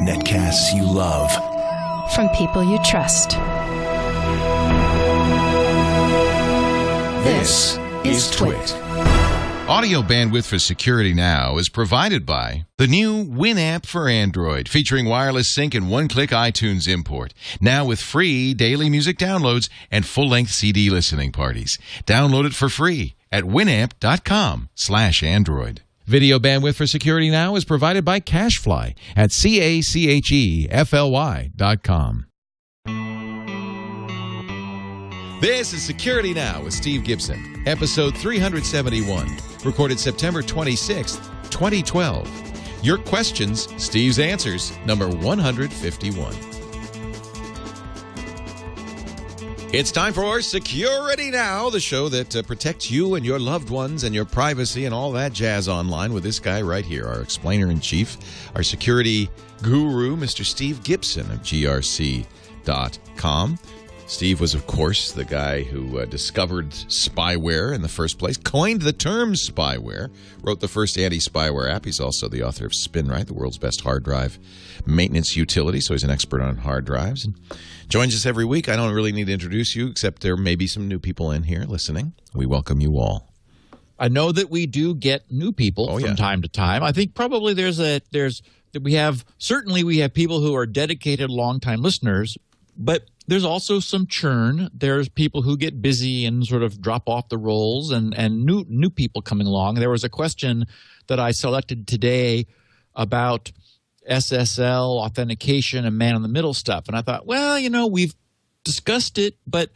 Netcasts you love. From people you trust. This is TWiT. Audio bandwidth for Security Now is provided by the new Winamp for Android, featuring wireless sync and one-click iTunes import. Now with free daily music downloads and full-length CD listening parties. Download it for free at winamp.com/Android. Video bandwidth for Security Now is provided by CacheFly at CacheFly.com. This is Security Now with Steve Gibson, episode 371, recorded September 26th, 2012. Your questions, Steve's answers, number 151. It's time for Security Now, the show that protects you and your loved ones and your privacy and all that jazz online with this guy right here, our explainer-in-chief, our security guru, Mr. Steve Gibson of GRC.com. Steve was, of course, the guy who discovered spyware in the first place, coined the term spyware, wrote the first anti-spyware app. He's also the author of Spinrite, the world's best hard drive maintenance utility, so he's an expert on hard drives. And joins us every week. I don't really need to introduce you, except there may be some new people in here listening. We welcome you all. I know that we do get new people from time to time. I think probably we have people who are dedicated longtime listeners, but there's also some churn. There's people who get busy and sort of drop off the rolls, and new people coming along. There was a question that I selected today about SSL, authentication, and man-in-the-middle stuff. And I thought, well, we've discussed it, but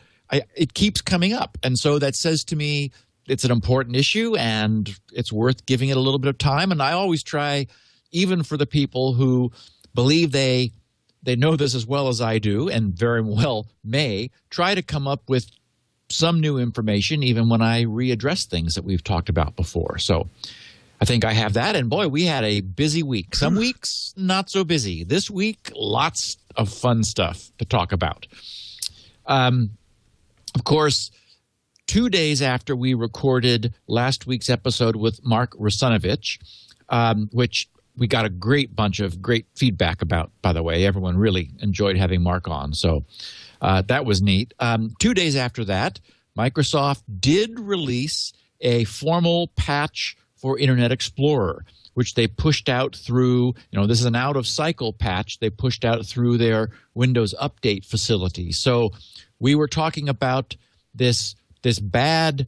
it keeps coming up. And so that says to me it's an important issue, and it's worth giving it a little bit of time. And I always try, even for the people who believe they know this as well as I do, and very well may, try to come up with some new information even when I readdress things that we've talked about before. So I think I have that. And boy, we had a busy week. Some weeks, not so busy. This week, lots of fun stuff to talk about. Of course, 2 days after we recorded last week's episode with Mark Rusunovich, which we got a great bunch of great feedback about, by the way. Everyone really enjoyed having Mark on, so that was neat. 2 days after that, Microsoft did release a formal patch for Internet Explorer, which they pushed out through, this is an out-of-cycle patch they pushed out through their Windows Update facility. So we were talking about this bad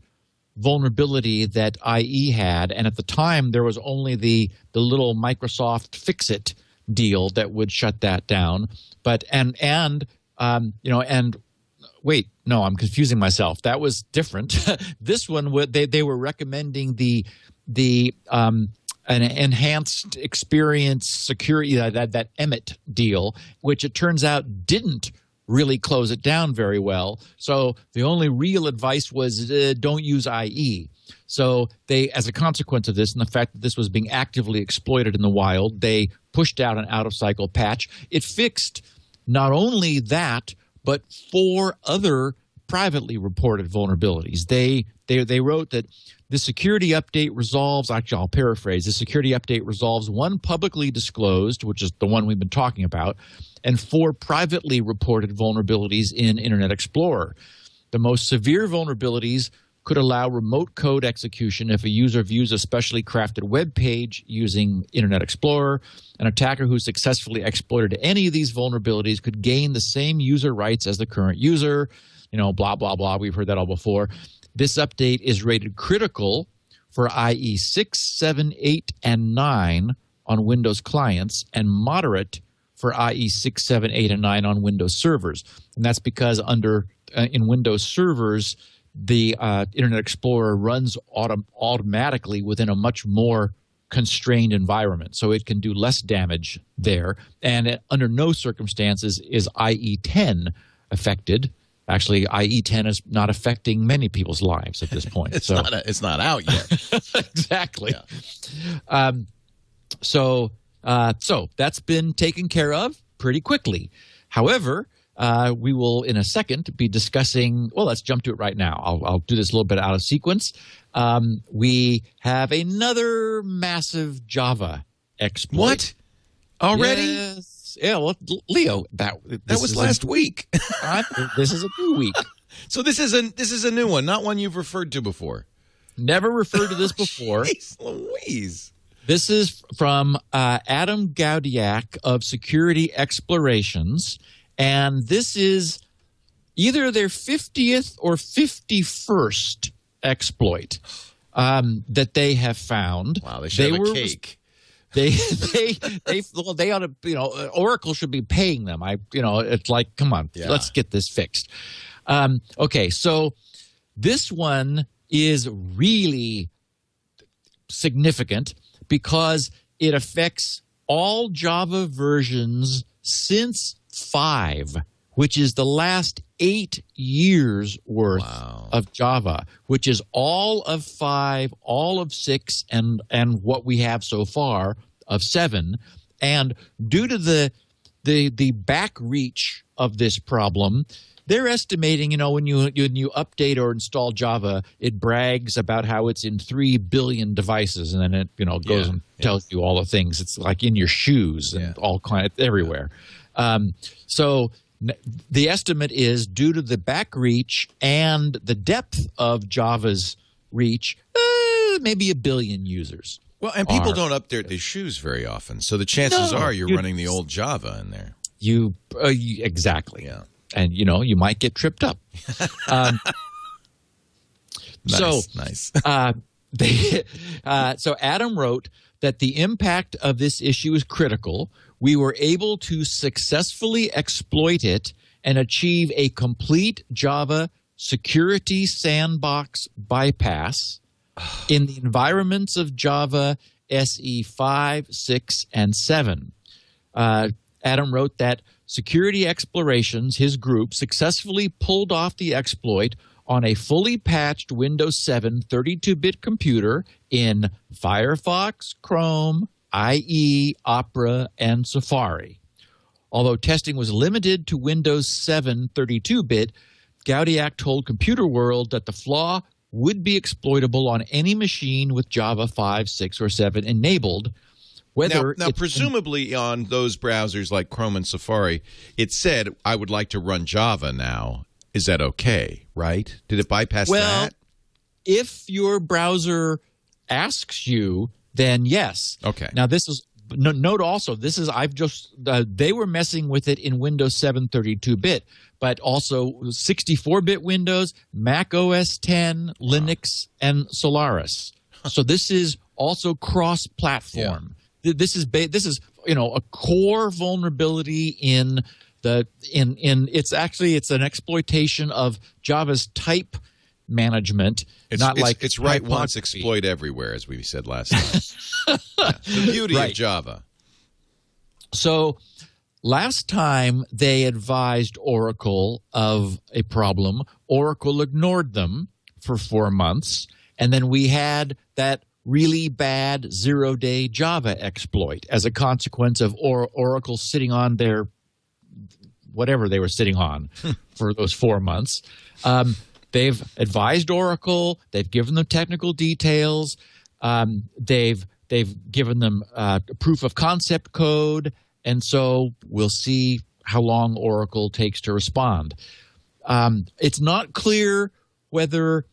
vulnerability that IE had, and at the time there was only the little Microsoft Fix-It deal that would shut that down. But wait, no, I'm confusing myself. That was different. This one, they were recommending an enhanced experience security, that Emmett deal, which it turns out didn't really close it down very well. So the only real advice was don't use IE. So they, as a consequence of this and the fact that this was being actively exploited in the wild, they pushed out an out-of-cycle patch. It fixed not only that, but 4 other privately reported vulnerabilities. They wrote that the security update resolves, actually I'll paraphrase, the security update resolves 1 publicly disclosed, which is the one we've been talking about, and 4 privately reported vulnerabilities in Internet Explorer. The most severe vulnerabilities could allow remote code execution if a user views a specially crafted web page using Internet Explorer. An attacker who successfully exploited any of these vulnerabilities could gain the same user rights as the current user, blah, blah, blah. We've heard that all before. This update is rated critical for IE 6, 7, 8, and 9 on Windows clients, and moderate for IE 6, 7, 8, and 9 on Windows servers. And that's because in Windows servers, the Internet Explorer runs automatically within a much more constrained environment, so it can do less damage there. And under no circumstances is IE 10 affected. Actually, IE 10 is not affecting many people's lives at this point. It's not out yet. Exactly. Yeah. So that's been taken care of pretty quickly. However, we will in a second be discussing, well, let's jump to it right now. I'll do this a little bit out of sequence. We have another massive Java exploit. What? Already? Yes. Yeah, well, Leo, that was last week. This is a new week. So this is a new one, not one you've referred to before. Never referred to this before. Jeez Louise. This is from Adam Gaudiak of Security Explorations, and this is either their 50th or 51st exploit that they have found. Wow, they should have a cake. They ought to, Oracle should be paying them. It's like, come on, let's get this fixed. Okay, so this one is really significant because it affects all Java versions since 5, which is the last 8 years worth of Java, which is all of 5, all of 6, and what we have so far of 7. And due to the back reach of this problem, they're estimating, when you update or install Java, it brags about how it's in 3 billion devices, and then it goes and tells you all the things. It's like in your shoes and all kind of everywhere. So the estimate is due to the back reach and the depth of Java's reach, maybe 1 billion users. Well, and people don't update their shoes very often, so the chances are you're running the old Java in there. Exactly. Yeah. And, you might get tripped up. Nice. So Adam wrote that the impact of this issue is critical. We were able to successfully exploit it and achieve a complete Java security sandbox bypass in the environments of Java SE 5, 6, and 7. Adam wrote that Security Explorations, his group, successfully pulled off the exploit on a fully patched Windows 7 32-bit computer in Firefox, Chrome, IE, Opera, and Safari. Although testing was limited to Windows 7 32-bit, Gaudiak told Computer World that the flaw would be exploitable on any machine with Java 5, 6, or 7 enabled. Now, presumably on those browsers like Chrome and Safari, it said, I would like to run Java now. Is that okay, right? Did it bypass that? Well, if your browser asks you, then yes. Okay. Now, this is note also, this is they were messing with it in Windows 7 32-bit, but also 64-bit Windows, Mac OS 10, Linux, and Solaris. So this is also cross-platform. Yeah. This is a core vulnerability in it's an exploitation of Java's type management. It's write once, exploit everywhere, as we said last time. The beauty of Java. So last time they advised Oracle of a problem, Oracle ignored them for 4 months, and then we had that really bad 0-day Java exploit as a consequence of Oracle sitting on their whatever they were sitting on for those 4 months. They've advised Oracle. They've given them technical details. They've given them proof of concept code, and so we'll see how long Oracle takes to respond. It's not clear whether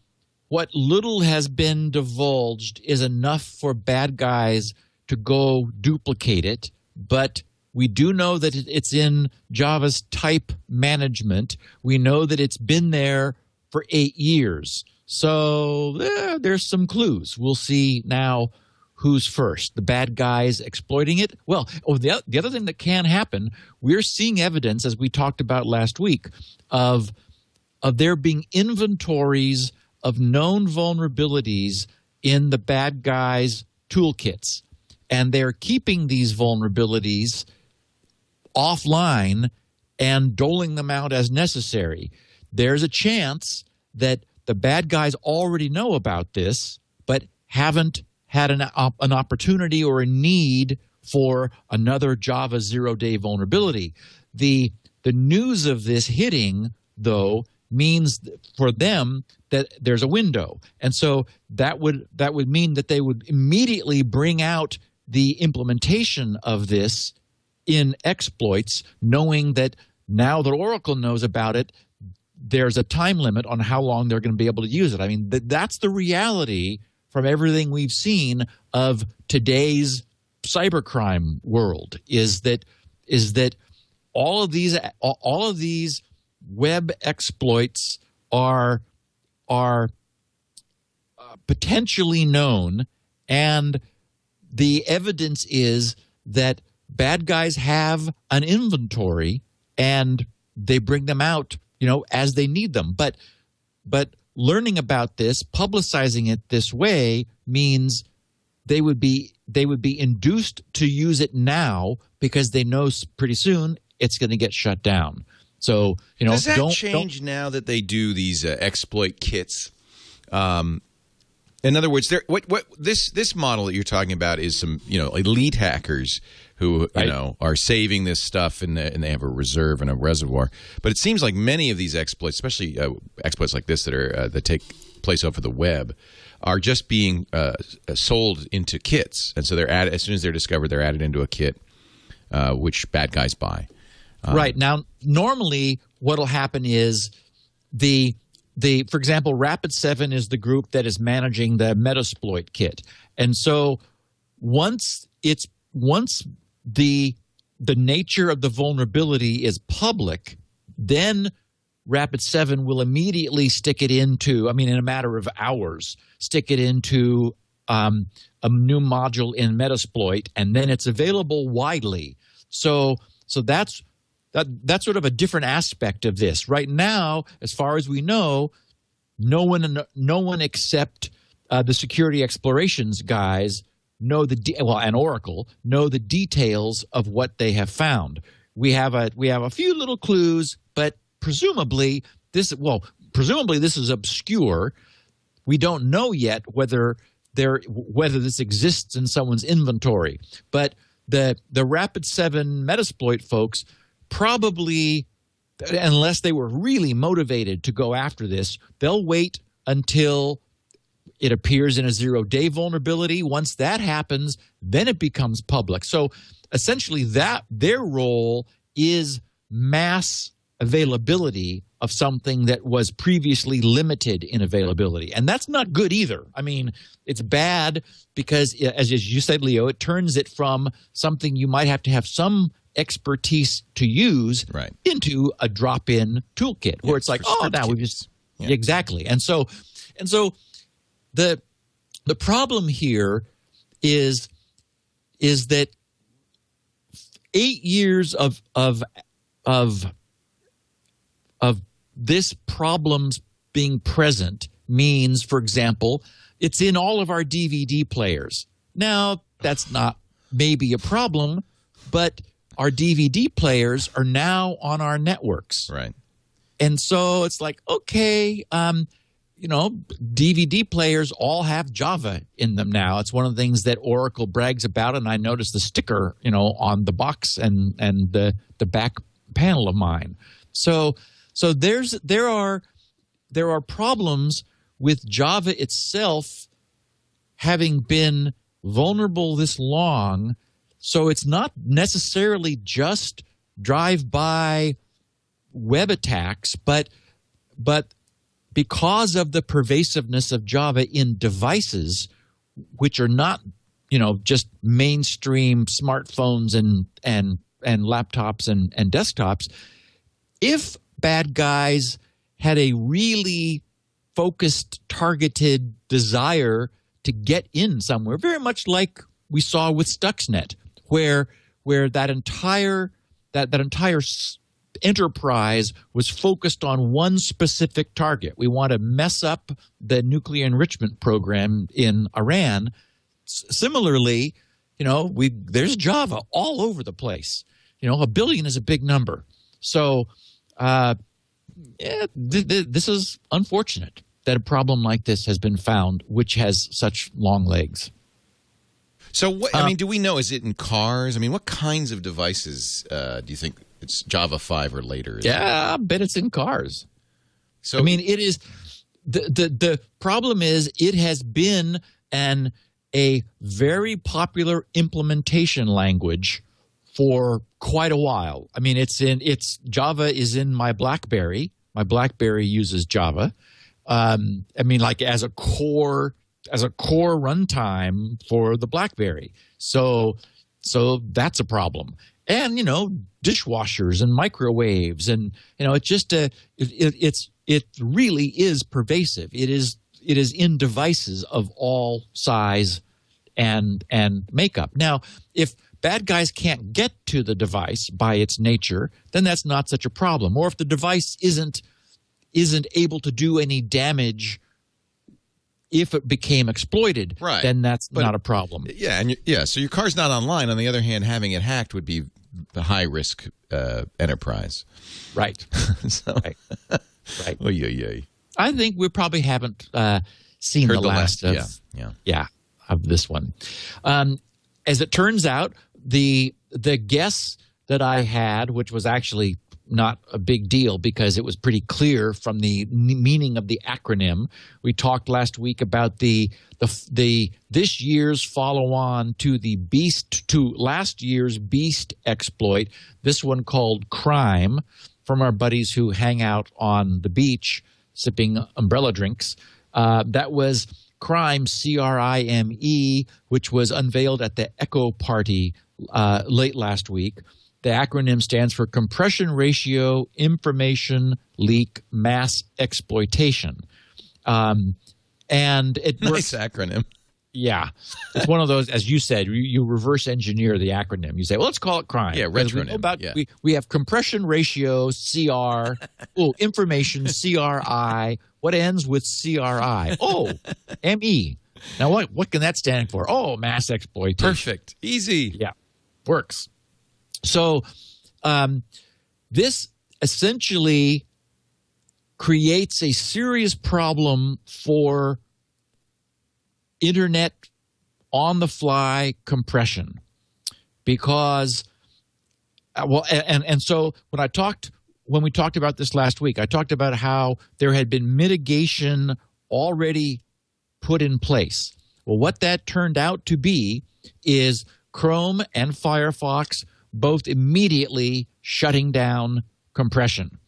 what little has been divulged is enough for bad guys to go duplicate it, but we do know that it's in Java's type management. We know that it's been there for 8 years. So there's some clues. We'll see now who's first. The bad guys exploiting it? Well, the other thing that can happen, we're seeing evidence, as we talked about last week, of there being inventories of known vulnerabilities in the bad guys' toolkits. And they're keeping these vulnerabilities offline and doling them out as necessary. There's a chance that the bad guys already know about this, but haven't had an opportunity or a need for another Java 0-day vulnerability. The news of this hitting, though, means for them that there's a window, and so that would mean that they would immediately bring out the implementation of this in exploits, knowing that now that Oracle knows about it, there's a time limit on how long they're going to be able to use it. I mean, that's the reality from everything we've seen of today's cybercrime world, is that all of these web exploits are potentially known, and the evidence is that bad guys have an inventory and they bring them out, as they need them. But learning about this, publicizing it this way, means they would be induced to use it now because they know pretty soon it's going to get shut down. So, does that change now that they do these exploit kits? In other words, this model that you're talking about is some elite hackers who are saving this stuff, and they have a reserve and a reservoir. But it seems like many of these exploits, especially exploits like this that take place over the web, are just being sold into kits, and so they're added as soon as they're discovered. They're added into a kit, which bad guys buy. Right now, normally what will happen is for example, Rapid7 is the group that is managing the Metasploit kit, and so once the nature of the vulnerability is public, then Rapid7 will immediately stick it into, in a matter of hours, stick it into a new module in Metasploit, and then it's available widely. So that's sort of a different aspect of this. Right now, as far as we know, no one except the security explorations guys and Oracle know the details of what they have found. We have a few little clues, but presumably this is obscure. We don't know yet whether this exists in someone's inventory. But the Rapid7 Metasploit folks probably, unless they were really motivated to go after this, they'll wait until it appears in a zero-day vulnerability. Once that happens, then it becomes public. So essentially their role is mass availability of something that was previously limited in availability. And that's not good either. It's bad because, as you said, Leo, it turns it from something you might have to have some expertise to use into a drop-in toolkit where it's like, now we just – exactly. And so the problem here is that 8 years of this problems being present means, for example, it's in all of our DVD players. Now, that's not maybe a problem, but our DVD players are now on our networks. Right. And so it's like, okay, DVD players all have Java in them now. It's one of the things that Oracle brags about, and I noticed the sticker, on the box and the back panel of mine. So there are problems with Java itself having been vulnerable this long. So it's not necessarily just drive-by web attacks, but because of the pervasiveness of Java in devices, which are not, just mainstream smartphones and laptops and desktops, if bad guys had a really focused, targeted desire to get in somewhere, very much like we saw with Stuxnet, where that entire enterprise was focused on one specific target. We want to mess up the nuclear enrichment program in Iran. Similarly, there's Java all over the place. 1 billion is a big number. So, this is unfortunate that a problem like this has been found, which has such long legs. So, do we know? Is it in cars? What kinds of devices do you think it's Java 5 or later? I bet it's in cars. So, it is the problem is it has been an a very popular implementation language for quite a while. I mean, Java is in my BlackBerry. My BlackBerry uses Java. I mean, like as a core runtime for the BlackBerry. So that's a problem. And dishwashers and microwaves, and it's just it really is pervasive. It is in devices of all size and makeup. Now, if bad guys can't get to the device by its nature, then that's not such a problem. Or if the device isn't able to do any damage if it became exploited, right, then that's not a problem. Yeah, so your car's not online. On the other hand, having it hacked would be a high-risk enterprise. Right. Right. Right. I think we probably haven't seen the last of this one. As it turns out, the guess that I had, which was actually not a big deal because it was pretty clear from the meaning of the acronym. We talked last week about this year's follow-on to last year's Beast exploit. This one called Crime, from our buddies who hang out on the beach sipping umbrella drinks. That was Crime, C-R-I-M-E, which was unveiled at the Echo Party late last week. The acronym stands for Compression Ratio Information Leak Mass Exploitation. And it nice acronym. Yeah. It's one of those, as you said, you reverse engineer the acronym. You say, well, let's call it crime. Yeah, retronym. We have compression ratio, CR, information, CRI. What ends with CRI? Oh, ME. Now, what can that stand for? Oh, mass exploitation. Perfect. Easy. Yeah. Works. So this essentially creates a serious problem for internet on-the-fly compression because, so when we talked about this last week, I talked about how there had been mitigation already put in place. Well, what that turned out to be is Chrome and Firefox both immediately shutting down compression.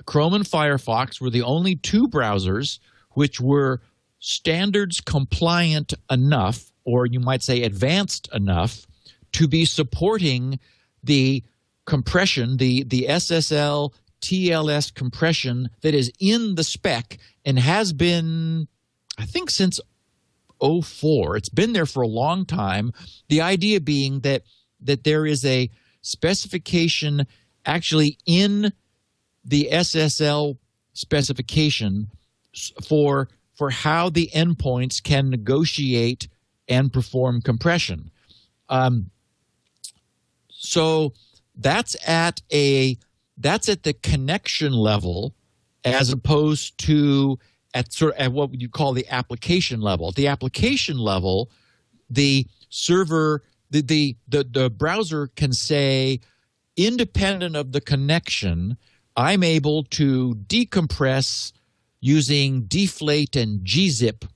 Chrome and Firefox were the only two browsers which were standards compliant enough, or you might say advanced enough, to be supporting the compression, the SSL TLS compression that is in the spec and has been, I think, since 2004. It's been there for a long time. The idea being that there is a specification actually in the SSL specification for how the endpoints can negotiate and perform compression. So that's at the connection level, as opposed to at what you call the application level. At the application level, the server, the browser can say, independent of the connection, I'm able to decompress using deflate and gzip,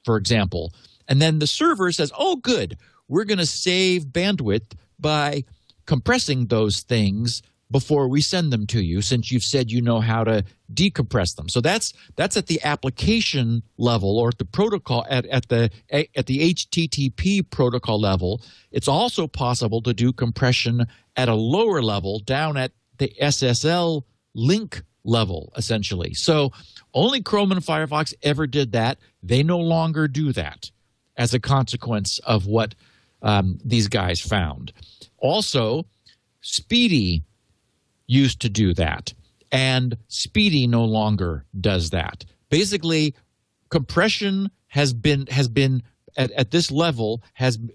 for example. And then the server says, oh, good, we're going to save bandwidth by compressing those things before we send them to you, since you've said you know how to decompress them. So that's at the application level, or at the protocol at the HTTP protocol level. It's also possible to do compression at a lower level, down at the SSL link level, essentially. So only Chrome and Firefox ever did that. They no longer do that as a consequence of what these guys found. Also, Speedy used to do that, and Speedy no longer does that. Basically, compression has been at this level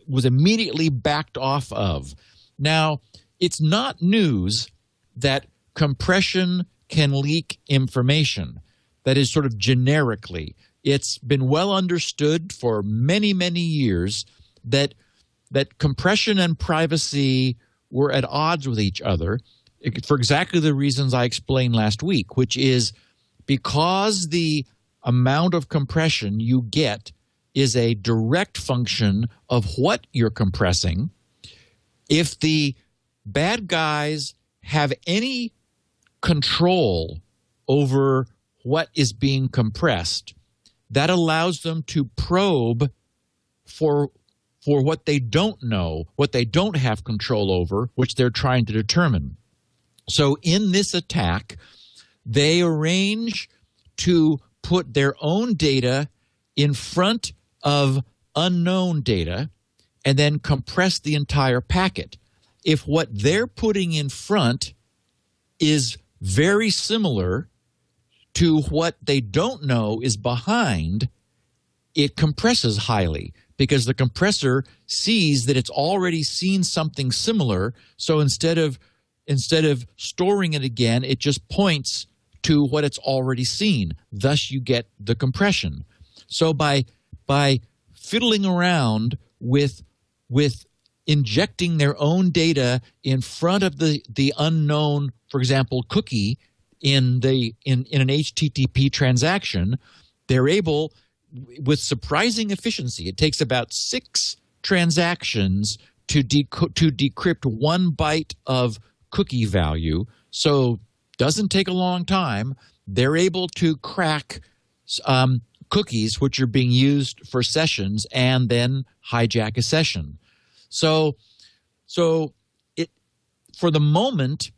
was immediately backed off of. Now, it's not news that compression can leak information. That is sort of generically. It's been well understood for many, many years that compression and privacy were at odds with each other, for exactly the reasons I explained last week, which is because the amount of compression you get is a direct function of what you're compressing. If the bad guys have any control over what is being compressed, that allows them to probe for what they don't know, what they don't have control over, which they're trying to determine. So in this attack, they arrange to put their own data in front of unknown data and then compress the entire packet. If what they're putting in front is very similar to what they don't know is behind, it compresses highly because the compressor sees that it's already seen something similar. So instead of storing it again, it just points to what it's already seen. Thus, you get the compression. So by fiddling around with injecting their own data in front of the unknown, for example, cookie in an HTTP transaction, they're able, with surprising efficiency, it takes about 6 transactions to decrypt 1 byte of cookie value. So doesn't take a long time. They're able to crack cookies which are being used for sessions and then hijack a session. So it, for the moment,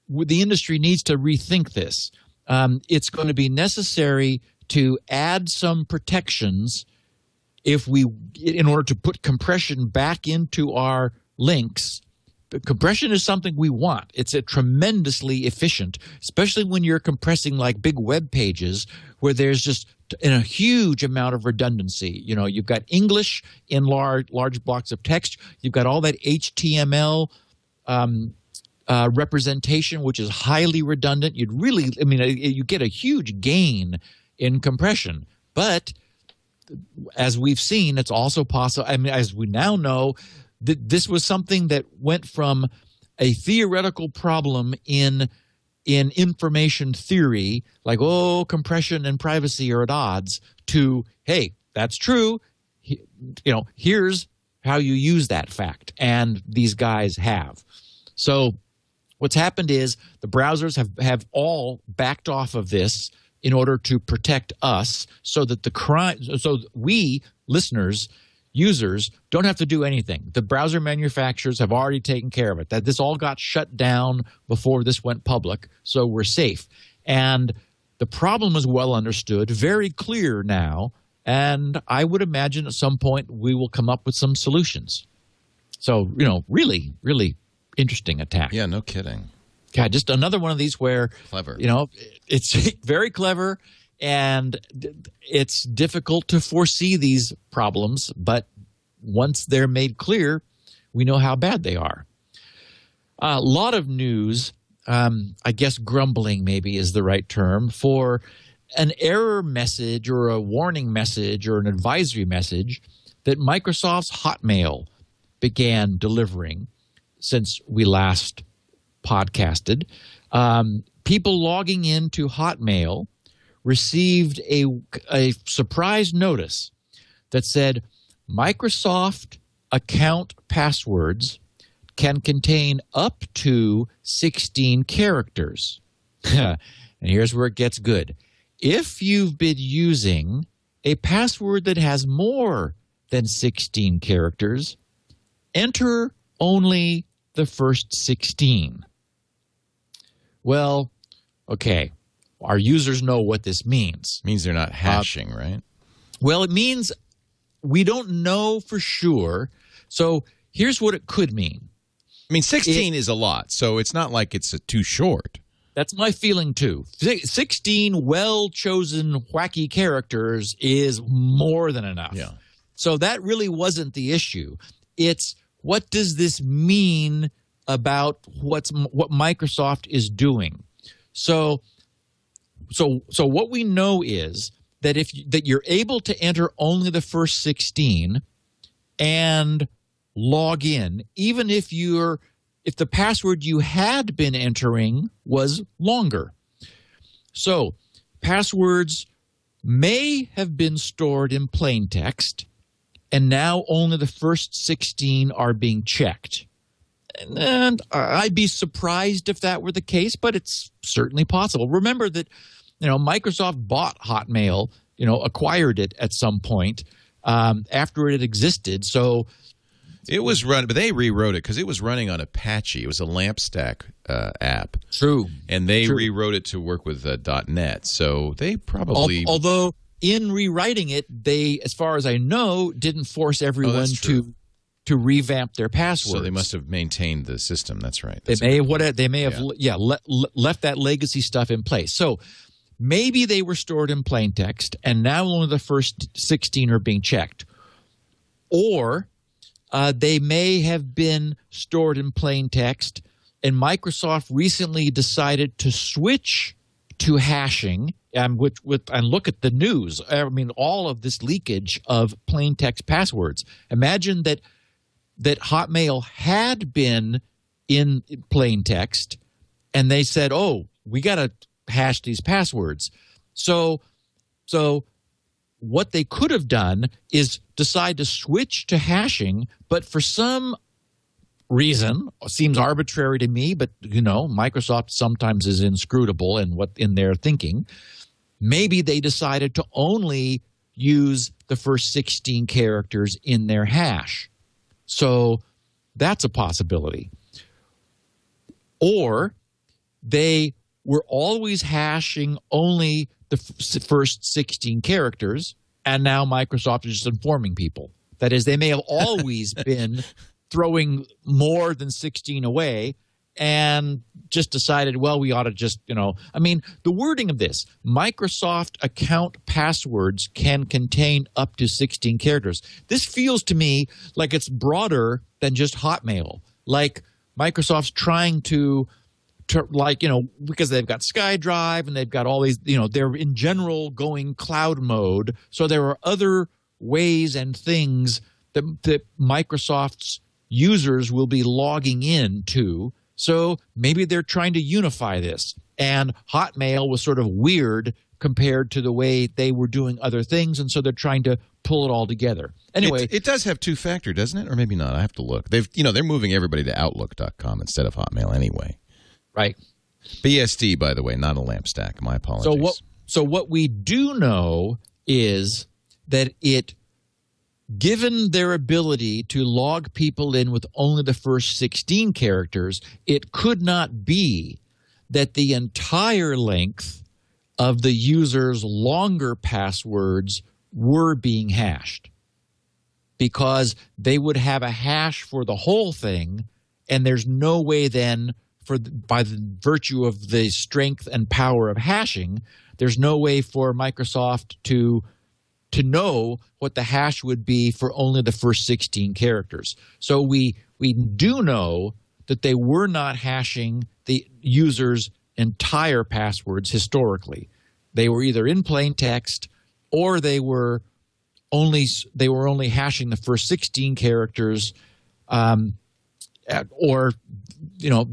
the industry needs to rethink this. It's going to be necessary to add some protections in order to put compression back into our links. Compression is something we want. It's a tremendously efficient, especially when you're compressing like big web pages where there's just a huge amount of redundancy. You know, you've got English in large blocks of text. You've got all that HTML representation, which is highly redundant. You get a huge gain in compression. But as we've seen, it's also possible, as we now know, this was something that went from a theoretical problem in information theory, like, oh, compression and privacy are at odds, to, hey, that's true. Here's how you use that fact. And these guys have. So what's happened is the browsers have all backed off of this in order to protect us so that so we, listeners, users, don't have to do anything. The browser manufacturers have already taken care of it. That this all got shut down before this went public, so we're safe. And the problem is well understood, very clear now, and I would imagine at some point we will come up with some solutions. So, really, really interesting attack. Yeah, no kidding. God, just another one of these where, clever. It's very clever. And it's difficult to foresee these problems, but once they're made clear, we know how bad they are. A lot of news, I guess grumbling maybe is the right term, for an error message or a warning message or an advisory message that Microsoft's Hotmail began delivering since we last podcasted. People logging into Hotmail received a surprise notice that said Microsoft account passwords can contain up to 16 characters. And here's where it gets good. If you've been using a password that has more than 16 characters, enter only the first 16. Well, okay. Our users know what this means. It means they're not hashing, right? Well, it means we don't know for sure. So here's what it could mean. 16 is a lot, so it's not like it's too short. That's my feeling, too. 16 well-chosen, wacky characters is more than enough. Yeah. So that really wasn't the issue. It's what does this mean about what Microsoft is doing? So what we know is that that you're able to enter only the first 16 and log in, even if the password you had been entering was longer. So passwords may have been stored in plain text, and now only the first 16 are being checked. And I'd be surprised if that were the case, but it's certainly possible. Remember that, Microsoft bought Hotmail, acquired it at some point after it had existed. So it was run, but they rewrote it because it was running on Apache. It was a LampStack app. True. And they rewrote it to work with .NET. So they probably... Although in rewriting it, they, as far as I know, didn't force everyone to revamp their passwords. So they must have maintained the system. That's right. They may have left that legacy stuff in place. So maybe they were stored in plain text, and now only the first 16 are being checked. Or they may have been stored in plain text, and Microsoft recently decided to switch to hashing. And look at the news. I mean, all of this leakage of plain text passwords. Imagine that Hotmail had been in plain text, and they said, "Oh, we got to hash these passwords." So what they could have done is decide to switch to hashing, but for some reason, seems arbitrary to me, but Microsoft sometimes is inscrutable in their thinking. Maybe they decided to only use the first 16 characters in their hash. So that's a possibility. Or they were always hashing only the first 16 characters, and now Microsoft is just informing people. That is, they may have always been throwing more than 16 away and just decided, well, we ought to just, I mean, the wording of this, Microsoft account passwords can contain up to 16 characters. This feels to me like it's broader than just Hotmail. Like Microsoft's trying to because they've got SkyDrive and they've got all these, they're in general going cloud mode. So there are other ways and things that Microsoft's users will be logging in to. So maybe they're trying to unify this. And Hotmail was sort of weird compared to the way they were doing other things, and so they're trying to pull it all together. Anyway, it does have two-factor, doesn't it? Or maybe not. I have to look. They're moving everybody to Outlook.com instead of Hotmail anyway. Right. BSD, by the way, not a LampStack. My apologies. So what we do know is that given their ability to log people in with only the first 16 characters, it could not be that the entire length of the user's longer passwords were being hashed, because they would have a hash for the whole thing, and there's no way then, by the virtue of the strength and power of hashing, there's no way for Microsoft to know what the hash would be for only the first 16 characters. So we do know that they were not hashing the user's entire passwords historically. They were either in plain text, or they were only hashing the first 16 characters, or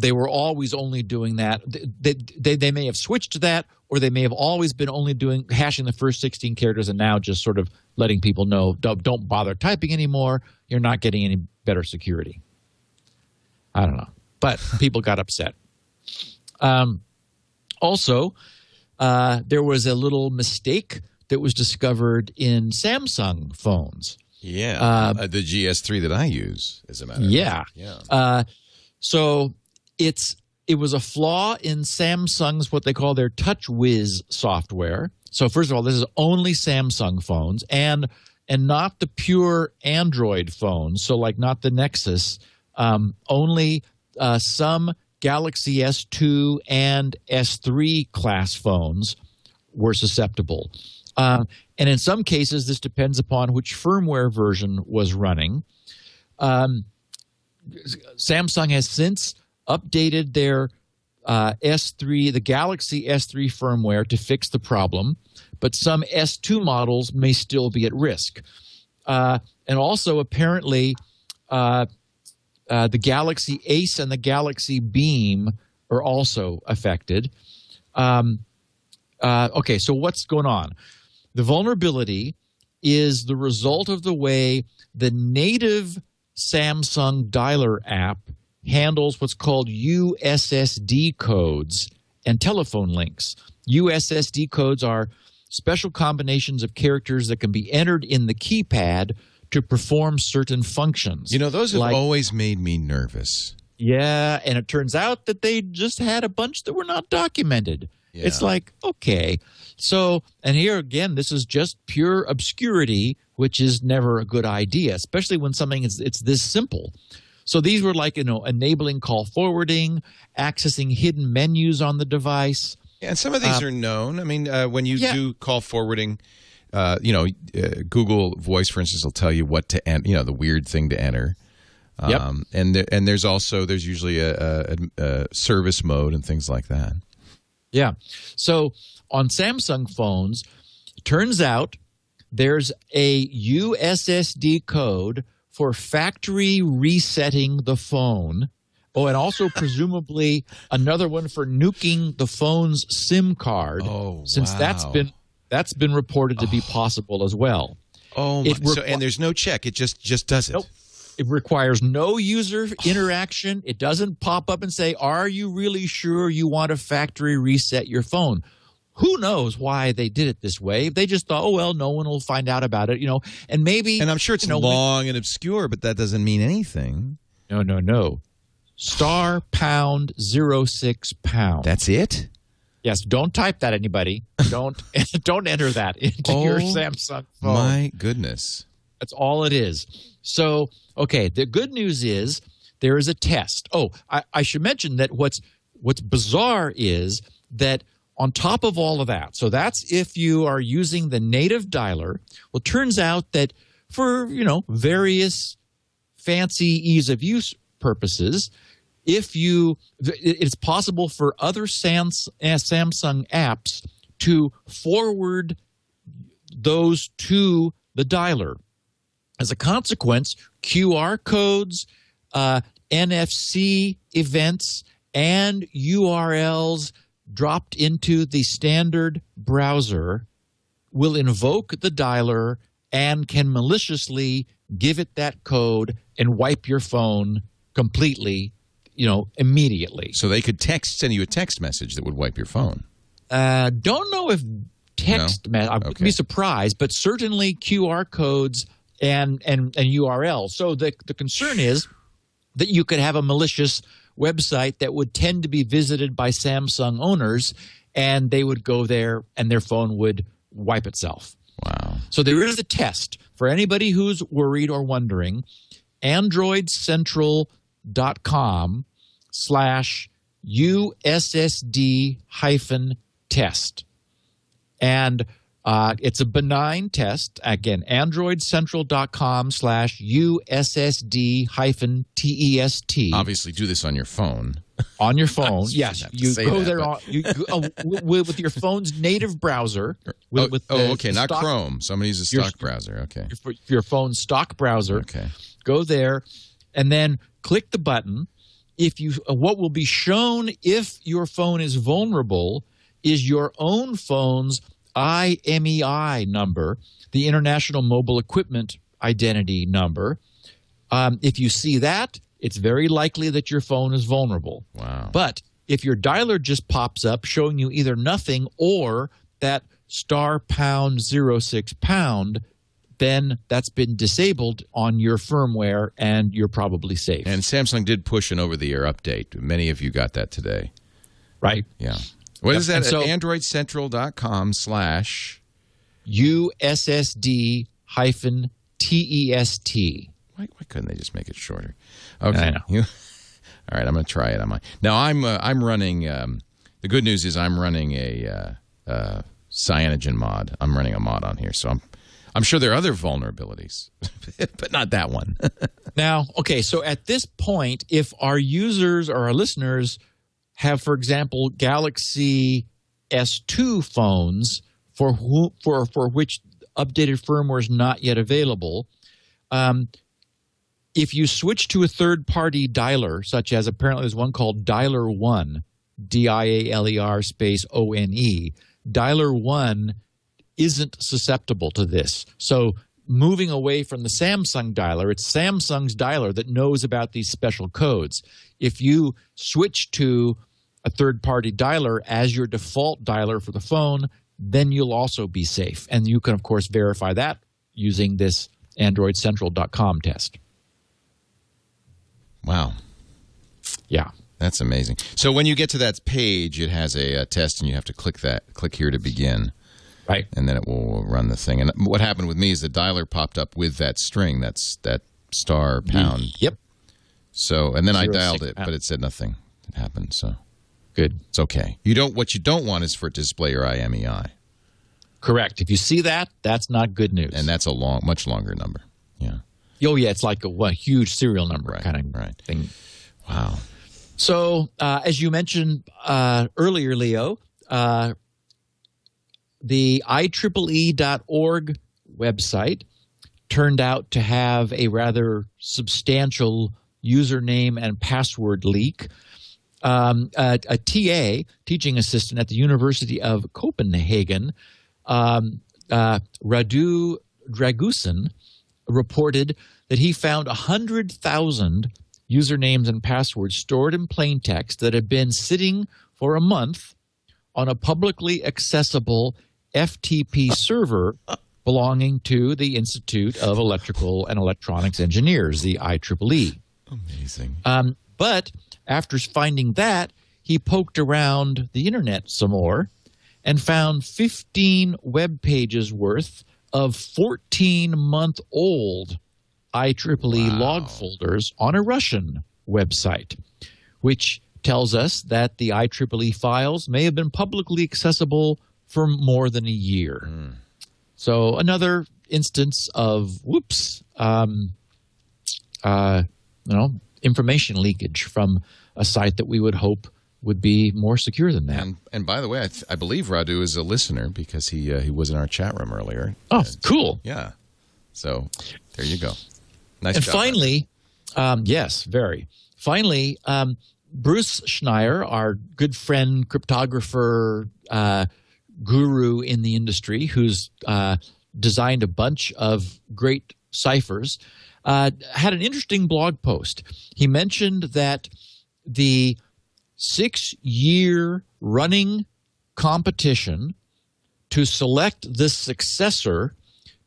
they were always only doing that. They may have switched to that, or they may have always been only hashing the first 16 characters, and now just sort of letting people know, don't bother typing anymore. You're not getting any better security. I don't know, but people got upset. Also, there was a little mistake that was discovered in Samsung phones. Yeah, the GS3 that I use, as a matter of fact. Yeah. So it was a flaw in Samsung's, what they call their TouchWiz software. So first of all, this is only Samsung phones and not the pure Android phones. So like not the Nexus, only some Galaxy S2 and S3 class phones were susceptible. And in some cases, this depends upon which firmware version was running. Samsung has since updated their S3, the Galaxy S3 firmware to fix the problem, but some S2 models may still be at risk. And also, apparently, the Galaxy Ace and the Galaxy Beam are also affected. Okay, so what's going on? The vulnerability is the result of the way the native Samsung dialer app handles what's called USSD codes and telephone links. USSD codes are special combinations of characters that can be entered in the keypad to perform certain functions. You know, those have always made me nervous. Yeah, and it turns out that they just had a bunch that were not documented. Yeah. It's like, okay. So, and here again, this is just pure obscurity, which is never a good idea, especially when something it's this simple. So these were like, enabling call forwarding, accessing hidden menus on the device. Yeah, and some of these are known. I mean, when you do call forwarding, Google Voice, for instance, will tell you what to enter, the weird thing to enter. And there's usually a service mode and things like that. Yeah. So on Samsung phones, it turns out there's a USSD code for factory resetting the phone. Oh, and also presumably another one for nuking the phone's SIM card. Oh, since that's been reported to be possible as well. Oh, and there's no check. It just does it. Nope. It requires no user interaction. It doesn't pop up and say, "Are you really sure you want to factory reset your phone?" Who knows why they did it this way? They just thought, "Oh well, no one will find out about it," And maybe, and I'm sure it's long and obscure, but that doesn't mean anything. No. *#06#. That's it? Yes, don't type that, anybody. Don't enter that into your Samsung phone. My goodness. That's all it is. So, okay, the good news is there is a test. Oh, I should mention that what's bizarre is that on top of all of that, so that's if you are using the native dialer. Well, it turns out that for, various fancy ease of use purposes, it's possible for other Samsung apps to forward those to the dialer. As a consequence, QR codes, NFC events, and URLs dropped into the standard browser will invoke the dialer and can maliciously give it that code and wipe your phone completely, immediately. So they could send you a text message that would wipe your phone. Don't know if text. No? I wouldn't be surprised, but certainly QR codes and URL. So the concern is that you could have a malicious website that would tend to be visited by Samsung owners, and they would go there and their phone would wipe itself. Wow. So there is a test for anybody who's worried or wondering. AndroidCentral.com/USSD-test. And it's a benign test. Again, AndroidCentral.com/USSD-test. Obviously, do this on your phone. On your phone, yes. You go there with your phone's native browser. Not Chrome. Somebody uses a stock browser. Okay. Your phone's stock browser. Okay. Go there, and then click the button. What will be shown if your phone is vulnerable is your own phone's IMEI number, the International Mobile Equipment Identity Number. If you see that, it's very likely that your phone is vulnerable. Wow. But if your dialer just pops up showing you either nothing or that *#06#, then that's been disabled on your firmware and you're probably safe. And Samsung did push an over-the-air update. Many of you got that today. Right. Yeah. What is that? So, AndroidCentral.com/USSD-test. Why couldn't they just make it shorter? Okay. I know. All right, I'm going to try it on mine. Now, I'm running the good news is I'm running a cyanogen mod. I'm running a mod on here, so I'm sure there are other vulnerabilities, but not that one. Now, okay, so at this point, if our users or our listeners have, for example, Galaxy S2 phones for which updated firmware is not yet available, if you switch to a third-party dialer, such as apparently there's one called Dialer One, DIALER _ONE, Dialer One isn't susceptible to this. So moving away from the Samsung dialer, it's Samsung's dialer that knows about these special codes. If you switch to a third-party dialer as your default dialer for the phone, then you'll also be safe. And you can, of course, verify that using this AndroidCentral.com test. Wow. Yeah. That's amazing. So when you get to that page, it has a test, and you have to click here to begin. Right. And then it will run the thing. And what happened with me is the dialer popped up with that string, that's that star pound. Yep. So, and then I 06 dialed it, pound. but it said nothing had happened, so. Good. It's okay. What you don't want is for it to display your IMEI. Correct. If you see that, that's not good news. And that's a much longer number. Yeah. Oh, yeah. It's like a huge serial number kind of thing. Wow. So, as you mentioned earlier, Leo, the IEEE.org website turned out to have a rather substantial username and password leak. A TA, teaching assistant at the University of Copenhagen, Radu Dragusin, reported that he found 100,000 usernames and passwords stored in plain text that had been sitting for a month on a publicly accessible FTP server belonging to the Institute of Electrical and Electronics Engineers, the IEEE. Amazing. But after finding that, he poked around the internet some more and found 15 web pages worth of 14-month-old IEEE log folders on a Russian website, which tells us that the IEEE files may have been publicly accessible for more than a year. So another instance of, information leakage from a site that we would hope would be more secure than that. And by the way, I believe Radu is a listener because he was in our chat room earlier. Oh, cool. Yeah. So there you go. Nice and job. Finally, yes, very. Finally, Bruce Schneier, our good friend, cryptographer, guru in the industry, who's designed a bunch of great ciphers, had an interesting blog post. He mentioned that the 6-year running competition to select the successor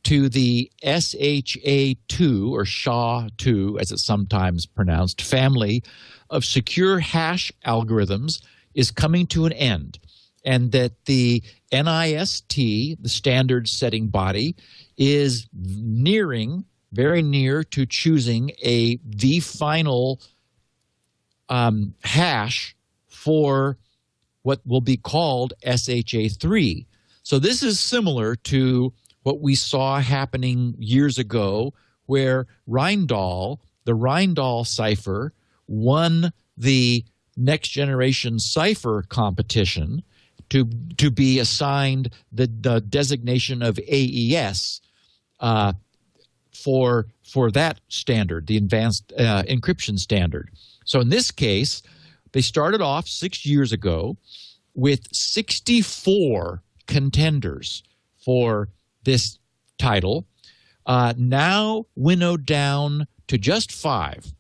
to the SHA-2 or SHA-2, as it's sometimes pronounced, family of secure hash algorithms is coming to an end, and that the NIST, the standard setting body, is very near to choosing the final hash for what will be called SHA-3. So this is similar to what we saw happening years ago, where the Reindahl cipher, won the next generation cipher competition to be assigned the designation of AES for that standard, the advanced encryption standard. So in this case, they started off 6 years ago with 64 contenders for this title, now winnowed down to just 5,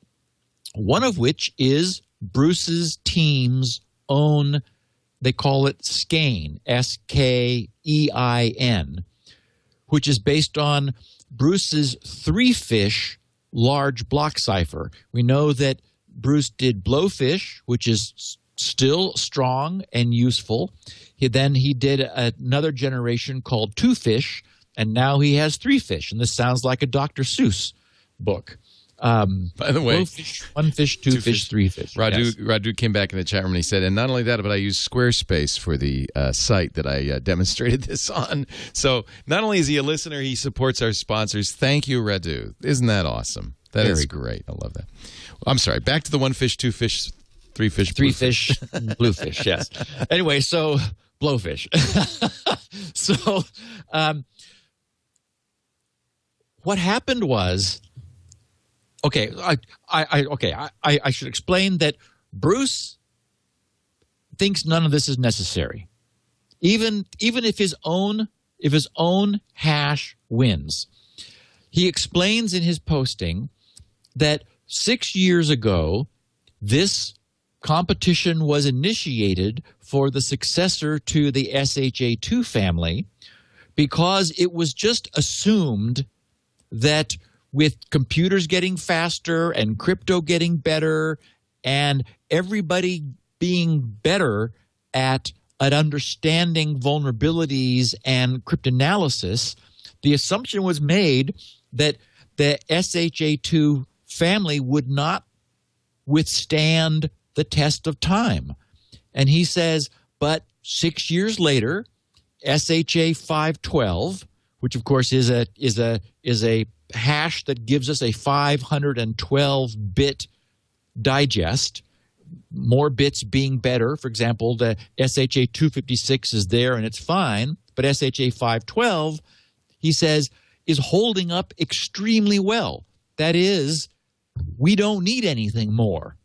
one of which is Bruce's team's own, they call it Skein, S-K-E-I-N, which is based on Bruce's 3-fish large block cipher. We know that Bruce did Blowfish, which is still strong and useful. He did another generation called 2-fish, and now he has 3-fish. And this sounds like a Dr. Seuss book. By the way, Blowfish, 1-fish, 2-fish, 3-fish. Radu came back in the chat room and he said, and not only that, but I use Squarespace for the site that I demonstrated this on. So not only is he a listener, he supports our sponsors. Thank you, Radu. Isn't that awesome? That is great. I love that. I'm sorry. Back to the 1-fish, 2-fish, 3-fish, 3-fish, Bluefish, yes. Anyway, so Blowfish. So what happened was, I should explain that Bruce thinks none of this is necessary. Even if his own if his own hash wins. He explains in his posting that 6 years ago, this competition was initiated for the successor to the SHA-2 family because it was just assumed that with computers getting faster and crypto getting better and everybody being better at understanding vulnerabilities and cryptanalysis, the assumption was made that the SHA-2 family would not withstand the test of time. And he says, but 6 years later, SHA-512, which of course is a hash that gives us a 512-bit digest, more bits being better. For example, the SHA-256 is there and it's fine, but SHA-512, he says, is holding up extremely well. That is, we don't need anything more.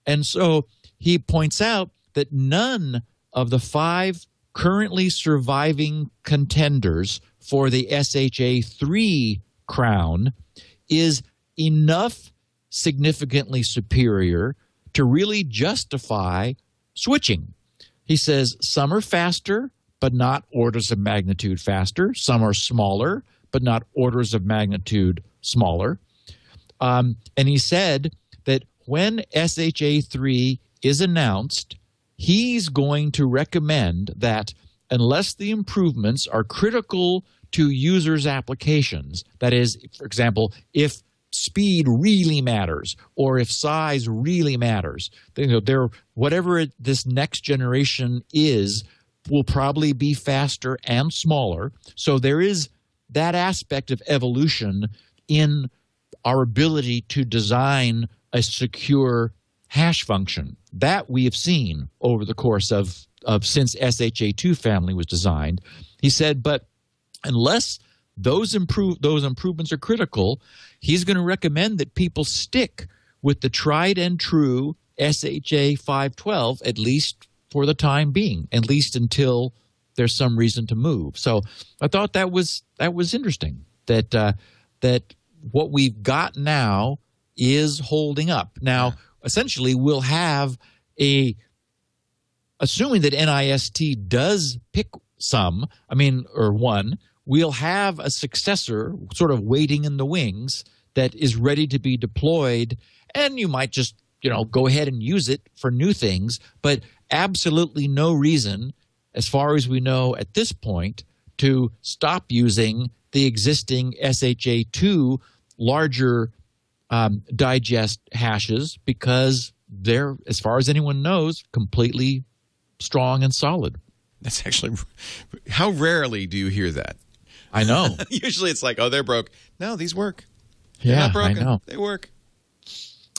And so he points out that none of the 5 currently surviving contenders for the SHA-3 crown is enough significantly superior to really justify switching. He says some are faster, but not orders of magnitude faster. Some are smaller, but not orders of magnitude smaller. And he said that when SHA-3 is announced, he's going to recommend that unless the improvements are critical to users' applications, that is, for example, if speed really matters or if size really matters, whatever this next generation is will probably be faster and smaller. So there is that aspect of evolution in our ability to design a secure hash function that we have seen over the course of since SHA-2 family was designed. He said, but unless those improvements are critical, he's going to recommend that people stick with the tried and true SHA-512, at least for the time being, at least until there's some reason to move. So I thought that was interesting, that what we've got now is holding up. Now, essentially, we'll have assuming that NIST does pick one, we'll have a successor sort of waiting in the wings that is ready to be deployed, and you might just, go ahead and use it for new things, but absolutely no reason, as far as we know at this point, to stop using the existing SHA-2 larger digest hashes because they're, as far as anyone knows, completely strong and solid. That's actually – how rarely do you hear that? I know. Usually it's like, oh, they're broke. No, these work. Yeah, they're not broken. I know. They work.